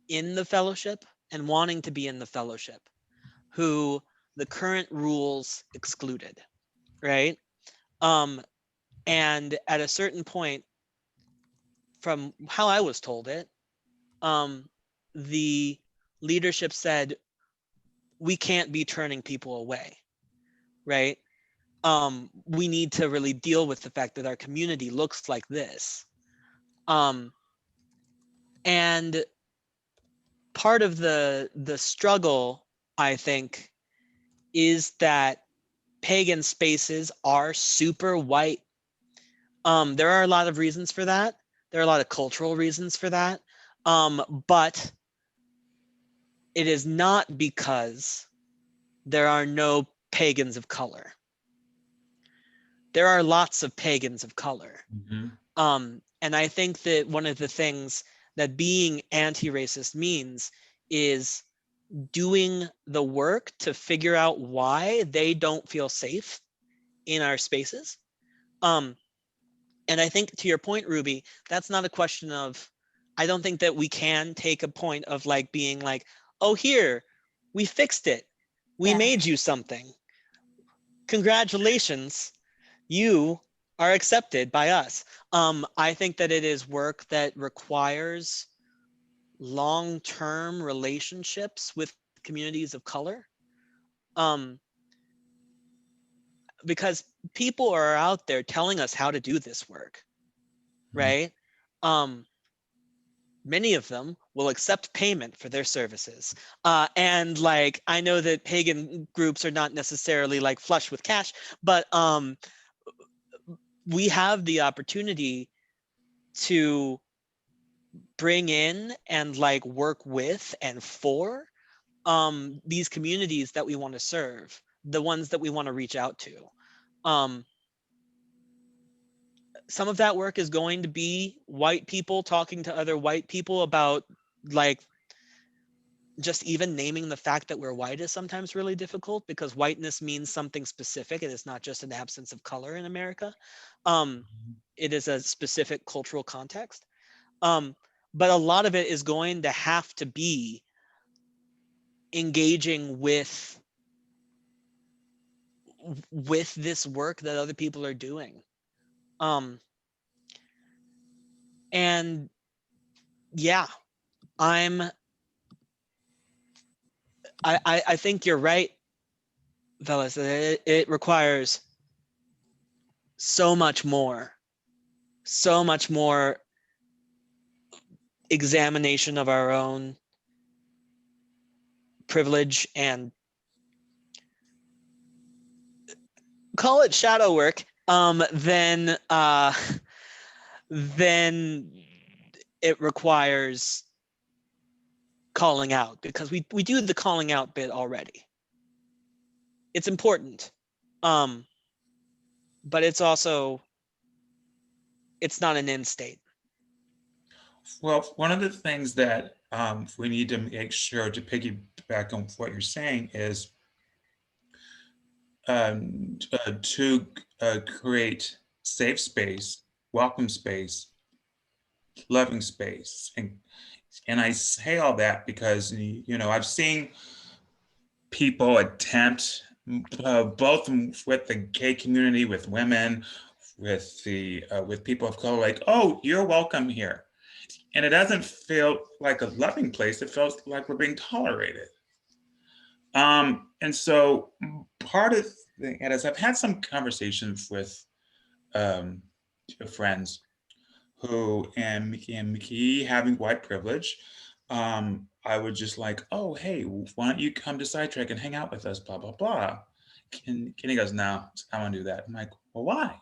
Speaker 3: in the fellowship and wanting to be in the fellowship who the current rules excluded, right? And at a certain point, from how I was told it, the leadership said, we can't be turning people away, right? We need to really deal with the fact that our community looks like this. And part of the struggle, I think, is that pagan spaces are super white. There are a lot of reasons for that. There are a lot of cultural reasons for that. But it is not because there are no pagans of color. There are lots of pagans of color. And I think that one of the things that being anti-racist means is doing the work to figure out why they don't feel safe in our spaces. And I think, to your point, Ruby, that's not a question of, I don't think that we can take a point of like being like, oh, here, we fixed it. We
Speaker 2: Yeah.
Speaker 3: made you something. Congratulations, you are accepted by us. I think that it is work that requires long-term relationships with communities of color. Because people are out there telling us how to do this work, right? Many of them will accept payment for their services. And like, I know that pagan groups are not necessarily like flush with cash, but we have the opportunity to bring in and like work with and for these communities that we want to serve, the ones that we want to reach out to. Some of that work is going to be white people talking to other white people about like just even naming the fact that we're white is sometimes really difficult because whiteness means something specific and it's not just an absence of color in America. It is a specific cultural context. But a lot of it is going to have to be engaging with this work that other people are doing. And yeah, I think you're right, fellas. It requires so much more examination of our own privilege and call it shadow work, then it requires calling out, because we do the calling out bit already. It's important, but it's also, it's not an end state.
Speaker 1: Well, one of the things that we need to make sure to piggyback on what you're saying is to create safe space, welcome space, loving space. And I say all that because, you know, I've seen people attempt both with the gay community, with women, with people of color, like, oh, you're welcome here. And it doesn't feel like a loving place. It feels like we're being tolerated. And so part of the, and as I've had some conversations with friends who and me having white privilege, I would just like, oh, hey, why don't you come to Sidetrack and hang out with us, blah, blah, blah. Kenny goes, no, I don't want to do that. I'm like, well, why?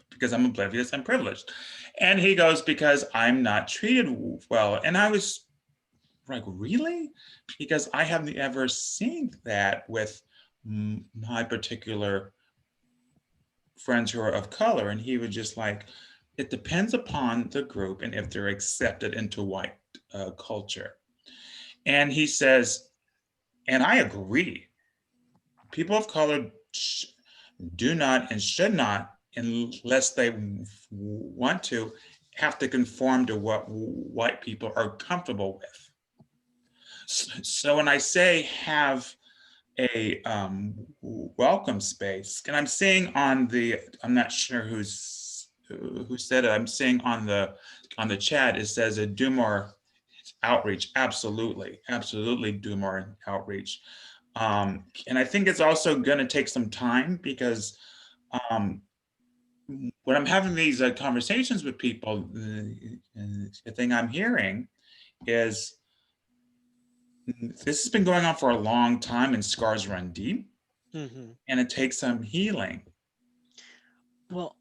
Speaker 1: Because I'm oblivious and privileged. And he goes, because I'm not treated well. And I was like, really? Because I haven't ever seen that with my particular friends who are of color. And he was just like, it depends upon the group and if they're accepted into white culture. And he says, and I agree, people of color do not and should not, unless they want to, have to conform to what white people are comfortable with. So when I say have a welcome space. And I'm seeing on the, I'm not sure who said it. I'm seeing on the chat, it says a do more outreach. Absolutely, absolutely do more outreach. And I think it's also going to take some time because when I'm having these conversations with people, the thing I'm hearing is this has been going on for a long time and scars run deep
Speaker 3: Mm-hmm.
Speaker 1: and it takes some healing.
Speaker 3: Well,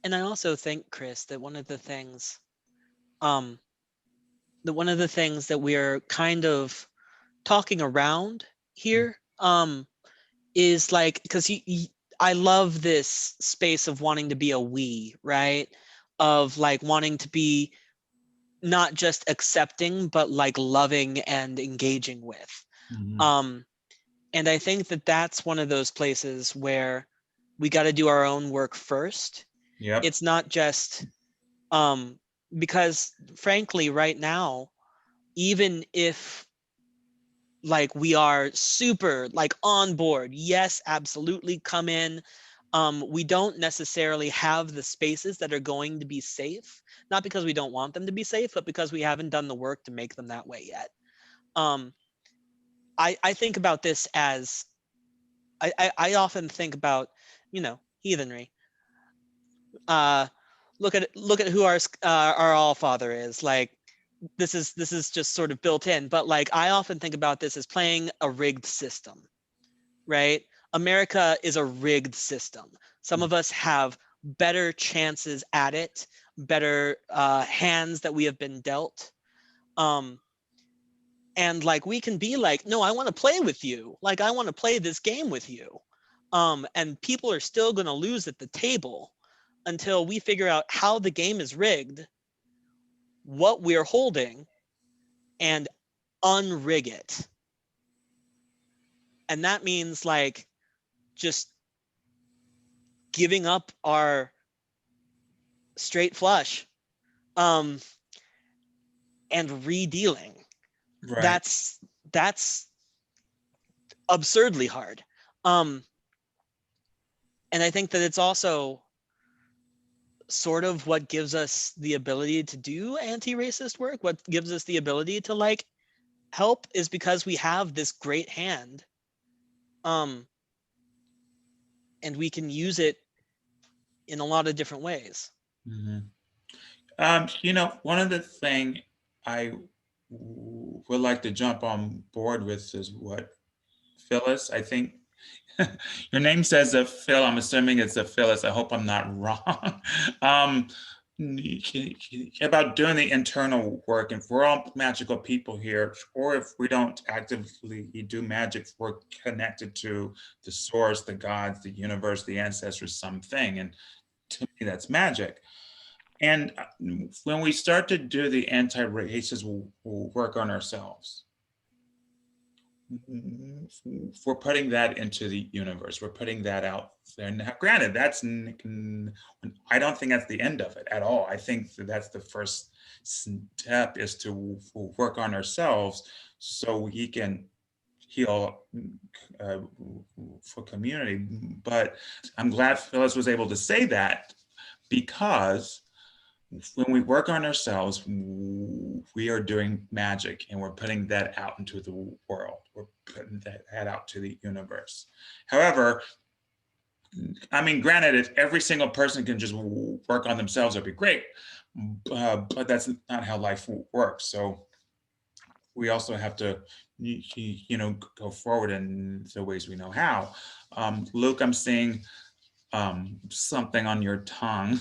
Speaker 3: and I also think, Chris, that one of the things, um, that we're kind of talking around here, is like, because I love this space of wanting to be a we, right? Of like wanting to be not just accepting, but like loving and engaging with.
Speaker 1: Mhm.
Speaker 3: And I think that that's one of those places where we got to do our own work first.
Speaker 1: Yep.
Speaker 3: It's not just because frankly, right now, even if like we are super like on board, yes, absolutely, come in. We don't necessarily have the spaces that are going to be safe, not because we don't want them to be safe, but because we haven't done the work to make them that way yet. um I think about this as I often think about, heathenry. uh look at who our all father is. Like, this is just sort of built in, but like I often think about this as playing a rigged system, right? America is a rigged system. Some of us have better chances at it, better hands that we have been dealt. um and like we can be like, no, I want to play with you, like I want to play this game with you. And people are still going to lose at the table until we figure out how the game is rigged, what we're holding, and unrig it. And that means like just giving up our straight flush, um and redealing.
Speaker 1: Right.
Speaker 3: That's absurdly hard. um and I think that it's also sort of what gives us the ability to do anti-racist work, what gives us the ability to like help, is because we have this great hand, um and we can use it in a lot of different ways.
Speaker 1: Mhm. One of the thing I would like to jump on board with is what Phyllis, I think your name says a Phil. I'm assuming it's a Phyllis. I hope I'm not wrong. um, about doing the internal work. And if we're all magical people here, or if we don't actively do magic, we're connected to the source, the gods, the universe, the ancestors, something. And to me, that's magic. And when we start to do the anti-racist work on ourselves, we're putting that into the universe. We're putting that out there. Now, granted, I don't think that's the end of it at all. I think that's the first step, is to work on ourselves so we can heal uh, for community. But I'm glad Phyllis was able to say that, because when we work on ourselves, we are doing magic and we're putting that out into the world. We're putting that out to the universe. However, I mean, granted, if every single person can just work on themselves, it'd be great. But that's not how life works. So we also have to, go forward in the ways we know how. Luke, I'm seeing something on your tongue.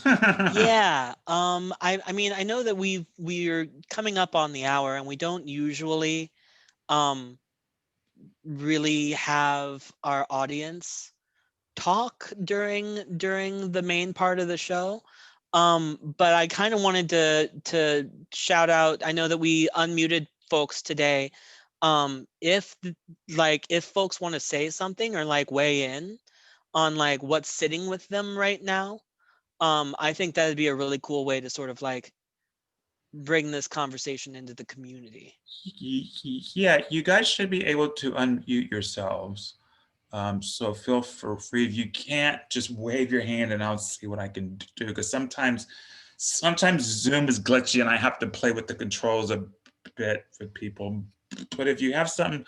Speaker 3: Yeah. I mean, I know that we're coming up on the hour, and we don't usually um really have our audience talk during the main part of the show. But I kind of wanted to shout out. I know that we unmuted folks today. If folks want to say something or like weigh in on like what's sitting with them right now, I think that'd be a really cool way to sort of like bring this conversation into the community.
Speaker 1: Yeah, you guys should be able to unmute yourselves. So feel free. If you can't, just wave your hand and I'll see what I can do. Because sometimes Zoom is glitchy and I have to play with the controls a bit for people. But if you have something,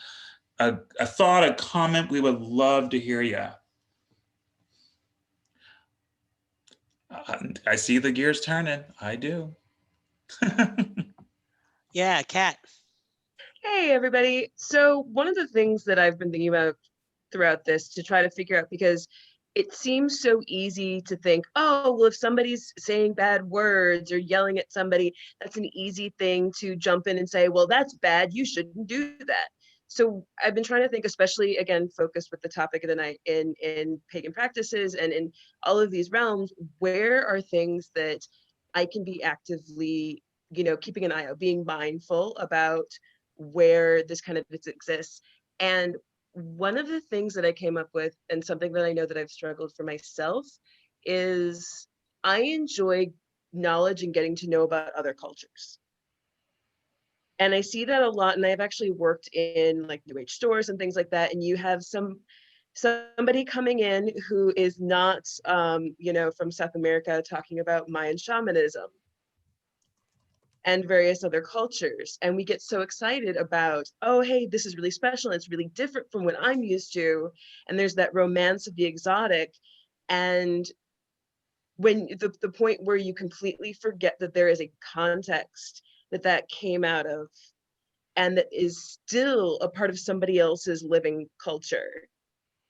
Speaker 1: a thought, a comment, we would love to hear you. I see the gears turning. I do.
Speaker 3: Yeah, Kat.
Speaker 5: Hey, everybody. So, one of the things that I've been thinking about throughout this to try to figure out, because it seems so easy to think, oh, well, if somebody's saying bad words or yelling at somebody, that's an easy thing to jump in and say, well, that's bad. You shouldn't do that. So I've been trying to think, especially again, focused with the topic of the night in pagan practices and in all of these realms, where are things that I can be actively, keeping an eye out, being mindful about where this kind of exists. And one of the things that I came up with, and something that I know that I've struggled for myself, is I enjoy knowledge and getting to know about other cultures. And I see that a lot, and I've actually worked in like New Age stores and things like that, and you have somebody coming in who is not from South America talking about Mayan shamanism and various other cultures. And we get so excited about, oh, hey, this is really special. It's really different from what I'm used to. And there's that romance of the exotic. And when the point where you completely forget that there is a context that came out of, and that is still a part of somebody else's living culture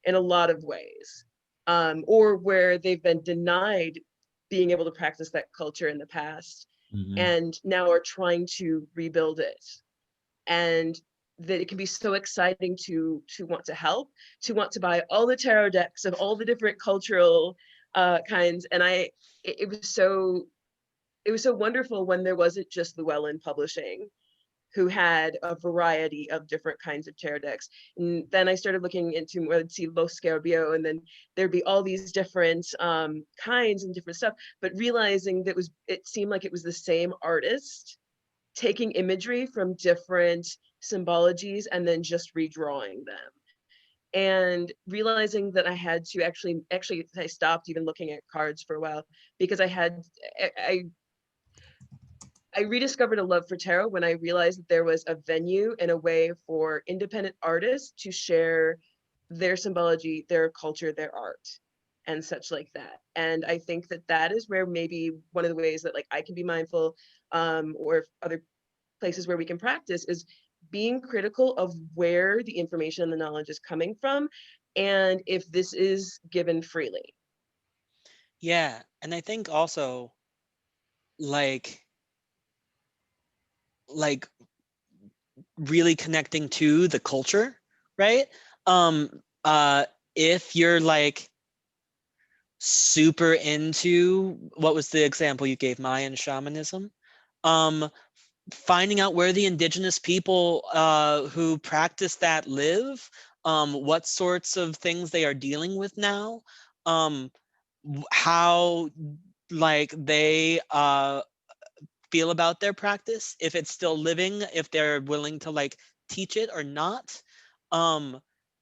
Speaker 5: in a lot of ways, or where they've been denied being able to practice that culture in the past. Mm-hmm. And now are trying to rebuild it. And that it can be so exciting to want to help, to want to buy all the tarot decks of all the different cultural kinds. And it was so wonderful when there wasn't just Llewellyn Publishing, who had a variety of different kinds of tarot decks. And then I started looking into more, I'd see Lo Scarabeo, and then there'd be all these different kinds and different stuff, but realizing that it seemed like it was the same artist taking imagery from different symbologies and then just redrawing them. And realizing that I had to actually I stopped even looking at cards for a while, because I rediscovered a love for tarot when I realized that there was a venue and a way for independent artists to share their symbology, their culture, their art, and such like that. And I think that is where maybe one of the ways that like I can be mindful, or other places where we can practice, is being critical of where the information and the knowledge is coming from, and if this is given freely.
Speaker 3: Yeah, and I think also like really connecting to the culture, right? If you're like super into, what was the example you gave, Mayan shamanism, finding out where the indigenous people who practice that live, what sorts of things they are dealing with now, how like they feel about their practice, if it's still living, if they're willing to like teach it or not,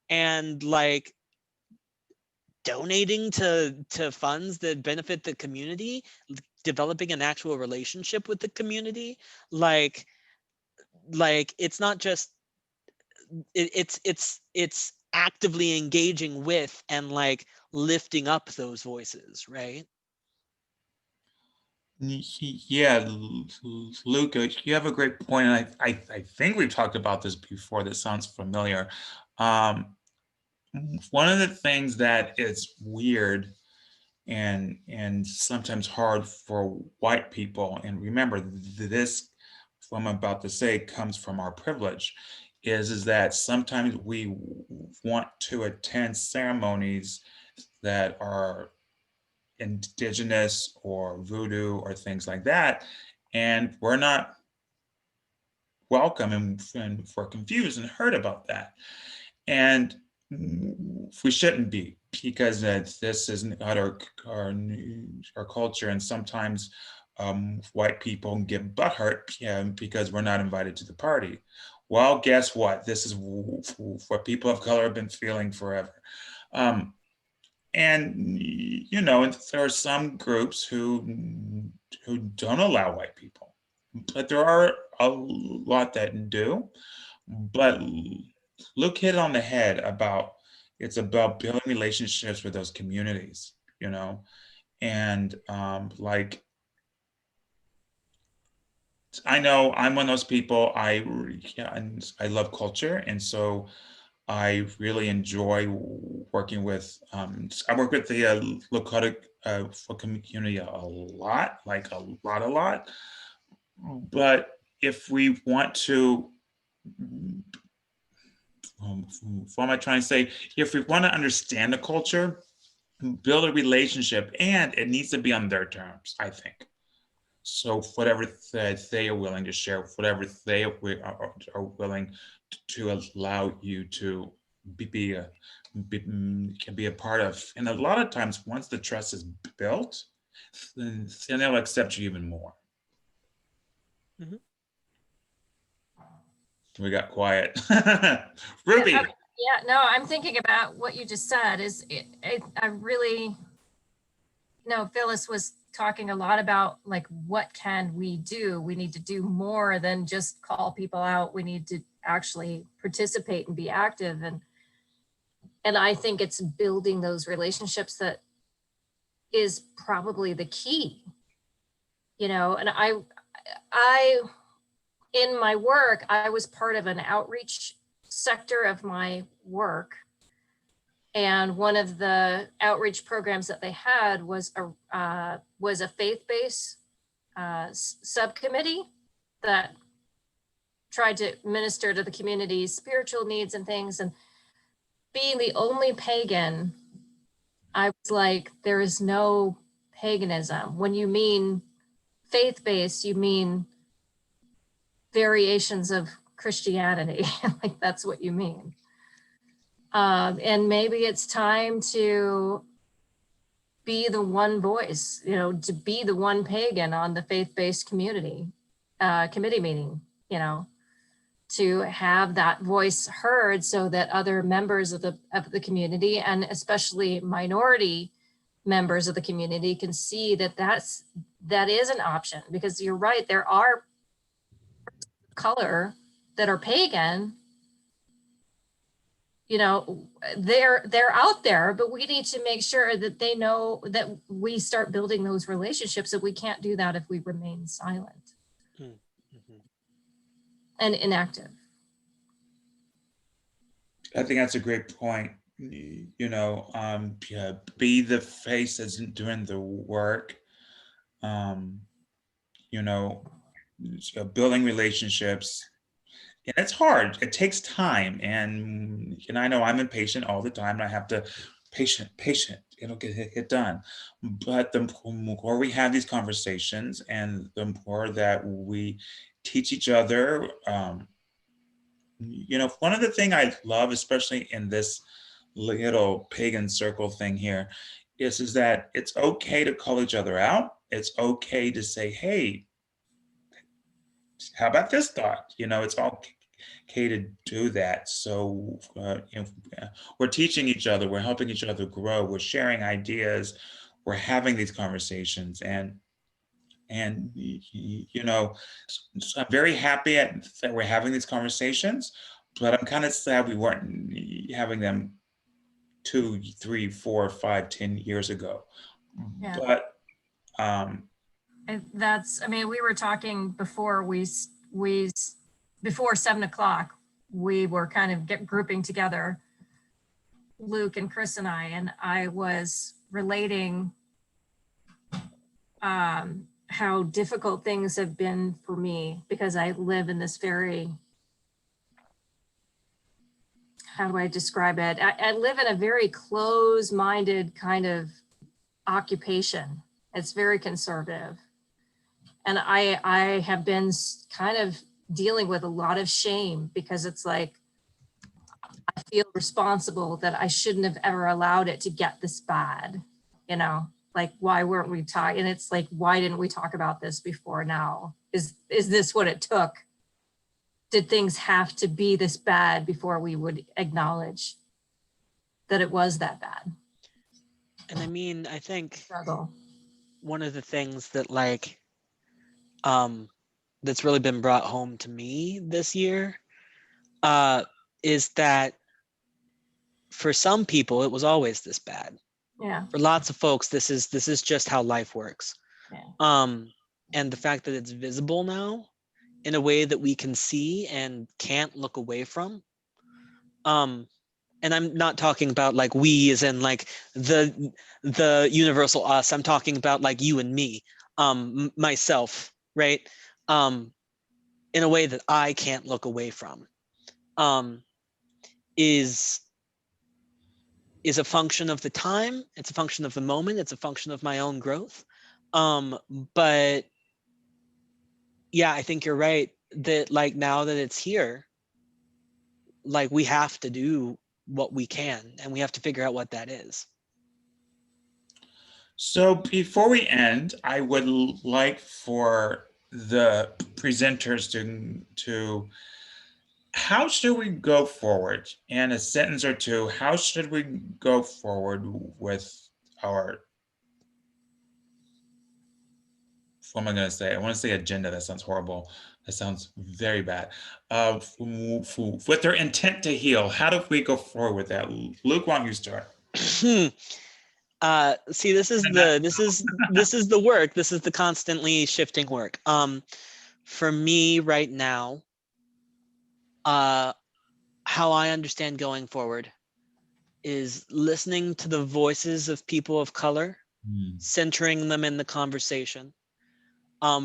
Speaker 3: and like donating to funds that benefit the community, developing an actual relationship with the community, like it's not just it's actively engaging with and like lifting up those voices, right?
Speaker 1: Yeah, Luca, you have a great point, and I think we've talked about this before. This sounds familiar. One of the things that is weird and sometimes hard for white people, and remember this, what I'm about to say comes from our privilege, is that sometimes we want to attend ceremonies that are indigenous or voodoo or things like that, and we're not welcome, and we're confused and hurt about that, and we shouldn't be, because this is not our culture, and sometimes white people get butthurt because we're not invited to the party. Well, guess what? This is what people of color have been feeling forever. And you know, there are some groups who don't allow white people, but there are a lot that do. But Luke hit on the head about it's about building relationships with those communities, you know, and like I know I'm one of those people. I love culture, and so I really enjoy working with. I work with the Lakota community a lot, like a lot. But if we want to, what am I trying to say? If we want to understand the culture, build a relationship, and it needs to be on their terms, I think. So whatever that they are willing to share, whatever they are willing to allow you to can be a part of. And a lot of times, once the trust is built, then they'll accept you even more.
Speaker 3: Mhm.
Speaker 1: We got quiet. Ruby.
Speaker 2: Yeah, no, I'm thinking about what you just said. I really, no, Phyllis was talking a lot about like, what can we do? We need to do more than just call people out. We need to actually participate and be active. And I think it's building those relationships that is probably the key, you know. And I, in my work, I was part of an outreach sector of my work. And one of the outreach programs that they had was a faith-based subcommittee that tried to minister to the community's spiritual needs and things. And being the only pagan, I was like, there is no paganism. When you mean faith-based, you mean variations of Christianity. Like, that's what you mean. And maybe it's time to be the one voice, you know, to be the one pagan on the faith-based community committee meeting, you know, to have that voice heard so that other members of the community, and especially minority members of the community, can see that that is an option. Because you're right, there are color that are pagan, you know, they're out there, but we need to make sure that they know that we start building those relationships. That we can't do that if we remain silent
Speaker 3: Mm-hmm.
Speaker 2: and inactive.
Speaker 1: I think that's a great point. You know, be the face that's doing the work. You know, building relationships. And it's hard. It takes time, and I know I'm impatient all the time. And I have to patient. It'll get it done. But the more we have these conversations, and the more that we teach each other, you know, one of the things I love, especially in this little pagan circle thing here, is that it's okay to call each other out. It's okay to say, hey, how about this thought? You know, it's all okay to do that. So you know, we're teaching each other, we're helping each other grow, we're sharing ideas, we're having these conversations, and you know, so I'm very happy that we're having these conversations, but I'm kind of sad we weren't having them 2, 3, 4, 5, 10 years ago.
Speaker 2: Yeah.
Speaker 1: But
Speaker 2: I mean, we were talking before before 7 o'clock, we were kind of grouping together, Luke and Chris and I was relating how difficult things have been for me, because I live in this very, how do I describe it? I live in a very close-minded kind of occupation. It's very conservative. And I have been kind of dealing with a lot of shame, because it's like, I feel responsible that I shouldn't have ever allowed it to get this bad, you know? Like, why weren't we talking? And it's like, why didn't we talk about this before now? Is this what it took? Did things have to be this bad before we would acknowledge that it was that bad?
Speaker 3: And I mean, I think
Speaker 2: Struggle.
Speaker 3: one of the things that that's really been brought home to me this year is that for some people it was always this bad.
Speaker 2: Yeah.
Speaker 3: For lots of folks, this is just how life works.
Speaker 2: Yeah.
Speaker 3: And the fact that it's visible now in a way that we can see and can't look away from. And I'm not talking about like we as in like the universal us. I'm talking about like you and me, myself, right? In a way that I can't look away from, is a function of the time. It's a function of the moment. It's a function of my own growth. But yeah, I think you're right that like now that it's here, like we have to do what we can and we have to figure out what that is.
Speaker 1: So before we end, I would like for the presenters to how should we go forward? In a sentence or two, how should we go forward with our, what am I going to say? I want to say agenda. That sounds horrible. That sounds very bad. With their intent to heal, how do we go forward with that? Luke, why don't you start?
Speaker 3: See, this is the work. This is the constantly shifting work. For me right now, how I understand going forward is listening to the voices of people of color, centering them in the conversation,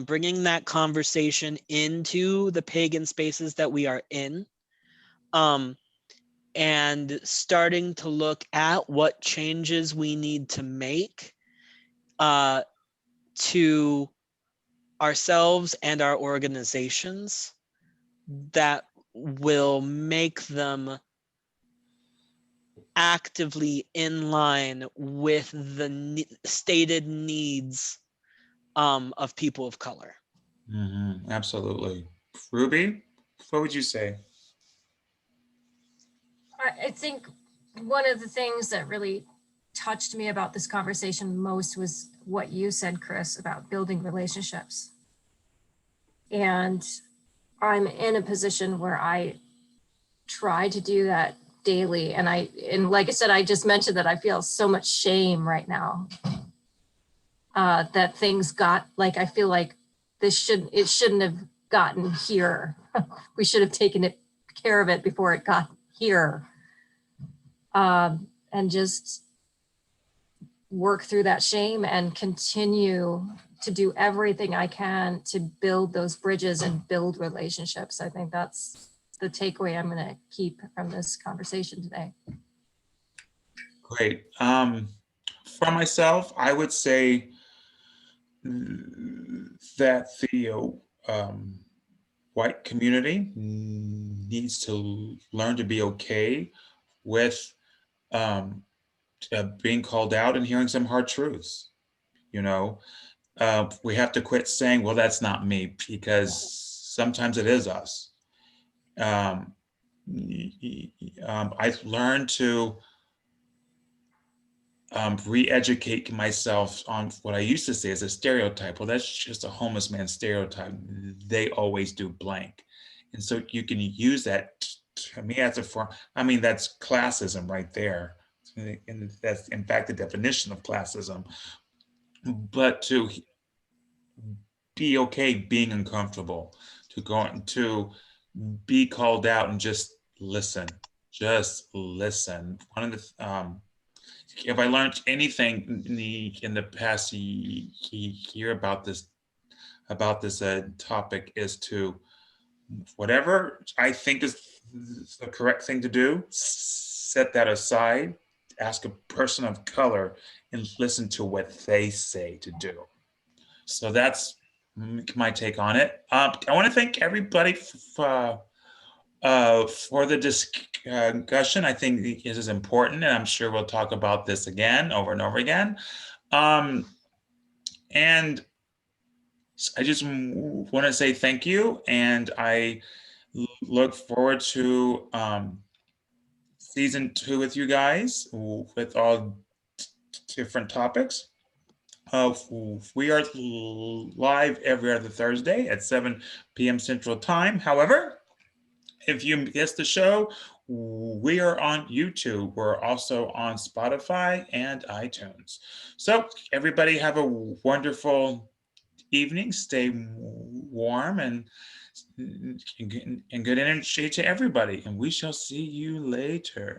Speaker 3: bringing that conversation into the pagan spaces that we are in, and starting to look at what changes we need to make to ourselves and our organizations that will make them actively in line with the stated needs of people of color.
Speaker 1: Absolutely. Ruby, what would you say?
Speaker 2: I think one of the things that really touched me about this conversation most was what you said, Chris, about building relationships. And I'm in a position where I try to do that daily. And like I said, I just mentioned that I feel so much shame right now. That things got, like, I feel like it shouldn't have gotten here. We should have taken care of it before it got here. And just work through that shame and continue to do everything I can to build those bridges and build relationships. I think that's the takeaway I'm going to keep from this conversation today.
Speaker 1: Great. For myself, I would say that the white community needs to learn to be okay with being called out and hearing some hard truths. You know, we have to quit saying, well, that's not me, because sometimes it is us. I've learned to re-educate myself on what I used to say as a stereotype. Well, that's just a homeless man stereotype. They always do blank. And so you can use that to me as a form. I mean, that's classism right there. And that's in fact the definition of classism. But to be okay being uncomfortable, to go to be called out and just listen. Just listen. One of the if I learned anything in the past year about this topic, is to, whatever I think is the correct thing to do, set that aside, ask a person of color, and listen to what they say to do. So that's my take on it. I want to thank everybody for the discussion. I think this is important, and I'm sure we'll talk about this again, over and over again. And I just want to say thank you, and I look forward to season 2 with you guys with all different topics. We are live every other Thursday at 7 p.m. Central Time. However, if you missed the show, we are on YouTube. We're also on Spotify and iTunes. So everybody have a wonderful evening. Stay warm and good energy to everybody. And we shall see you later.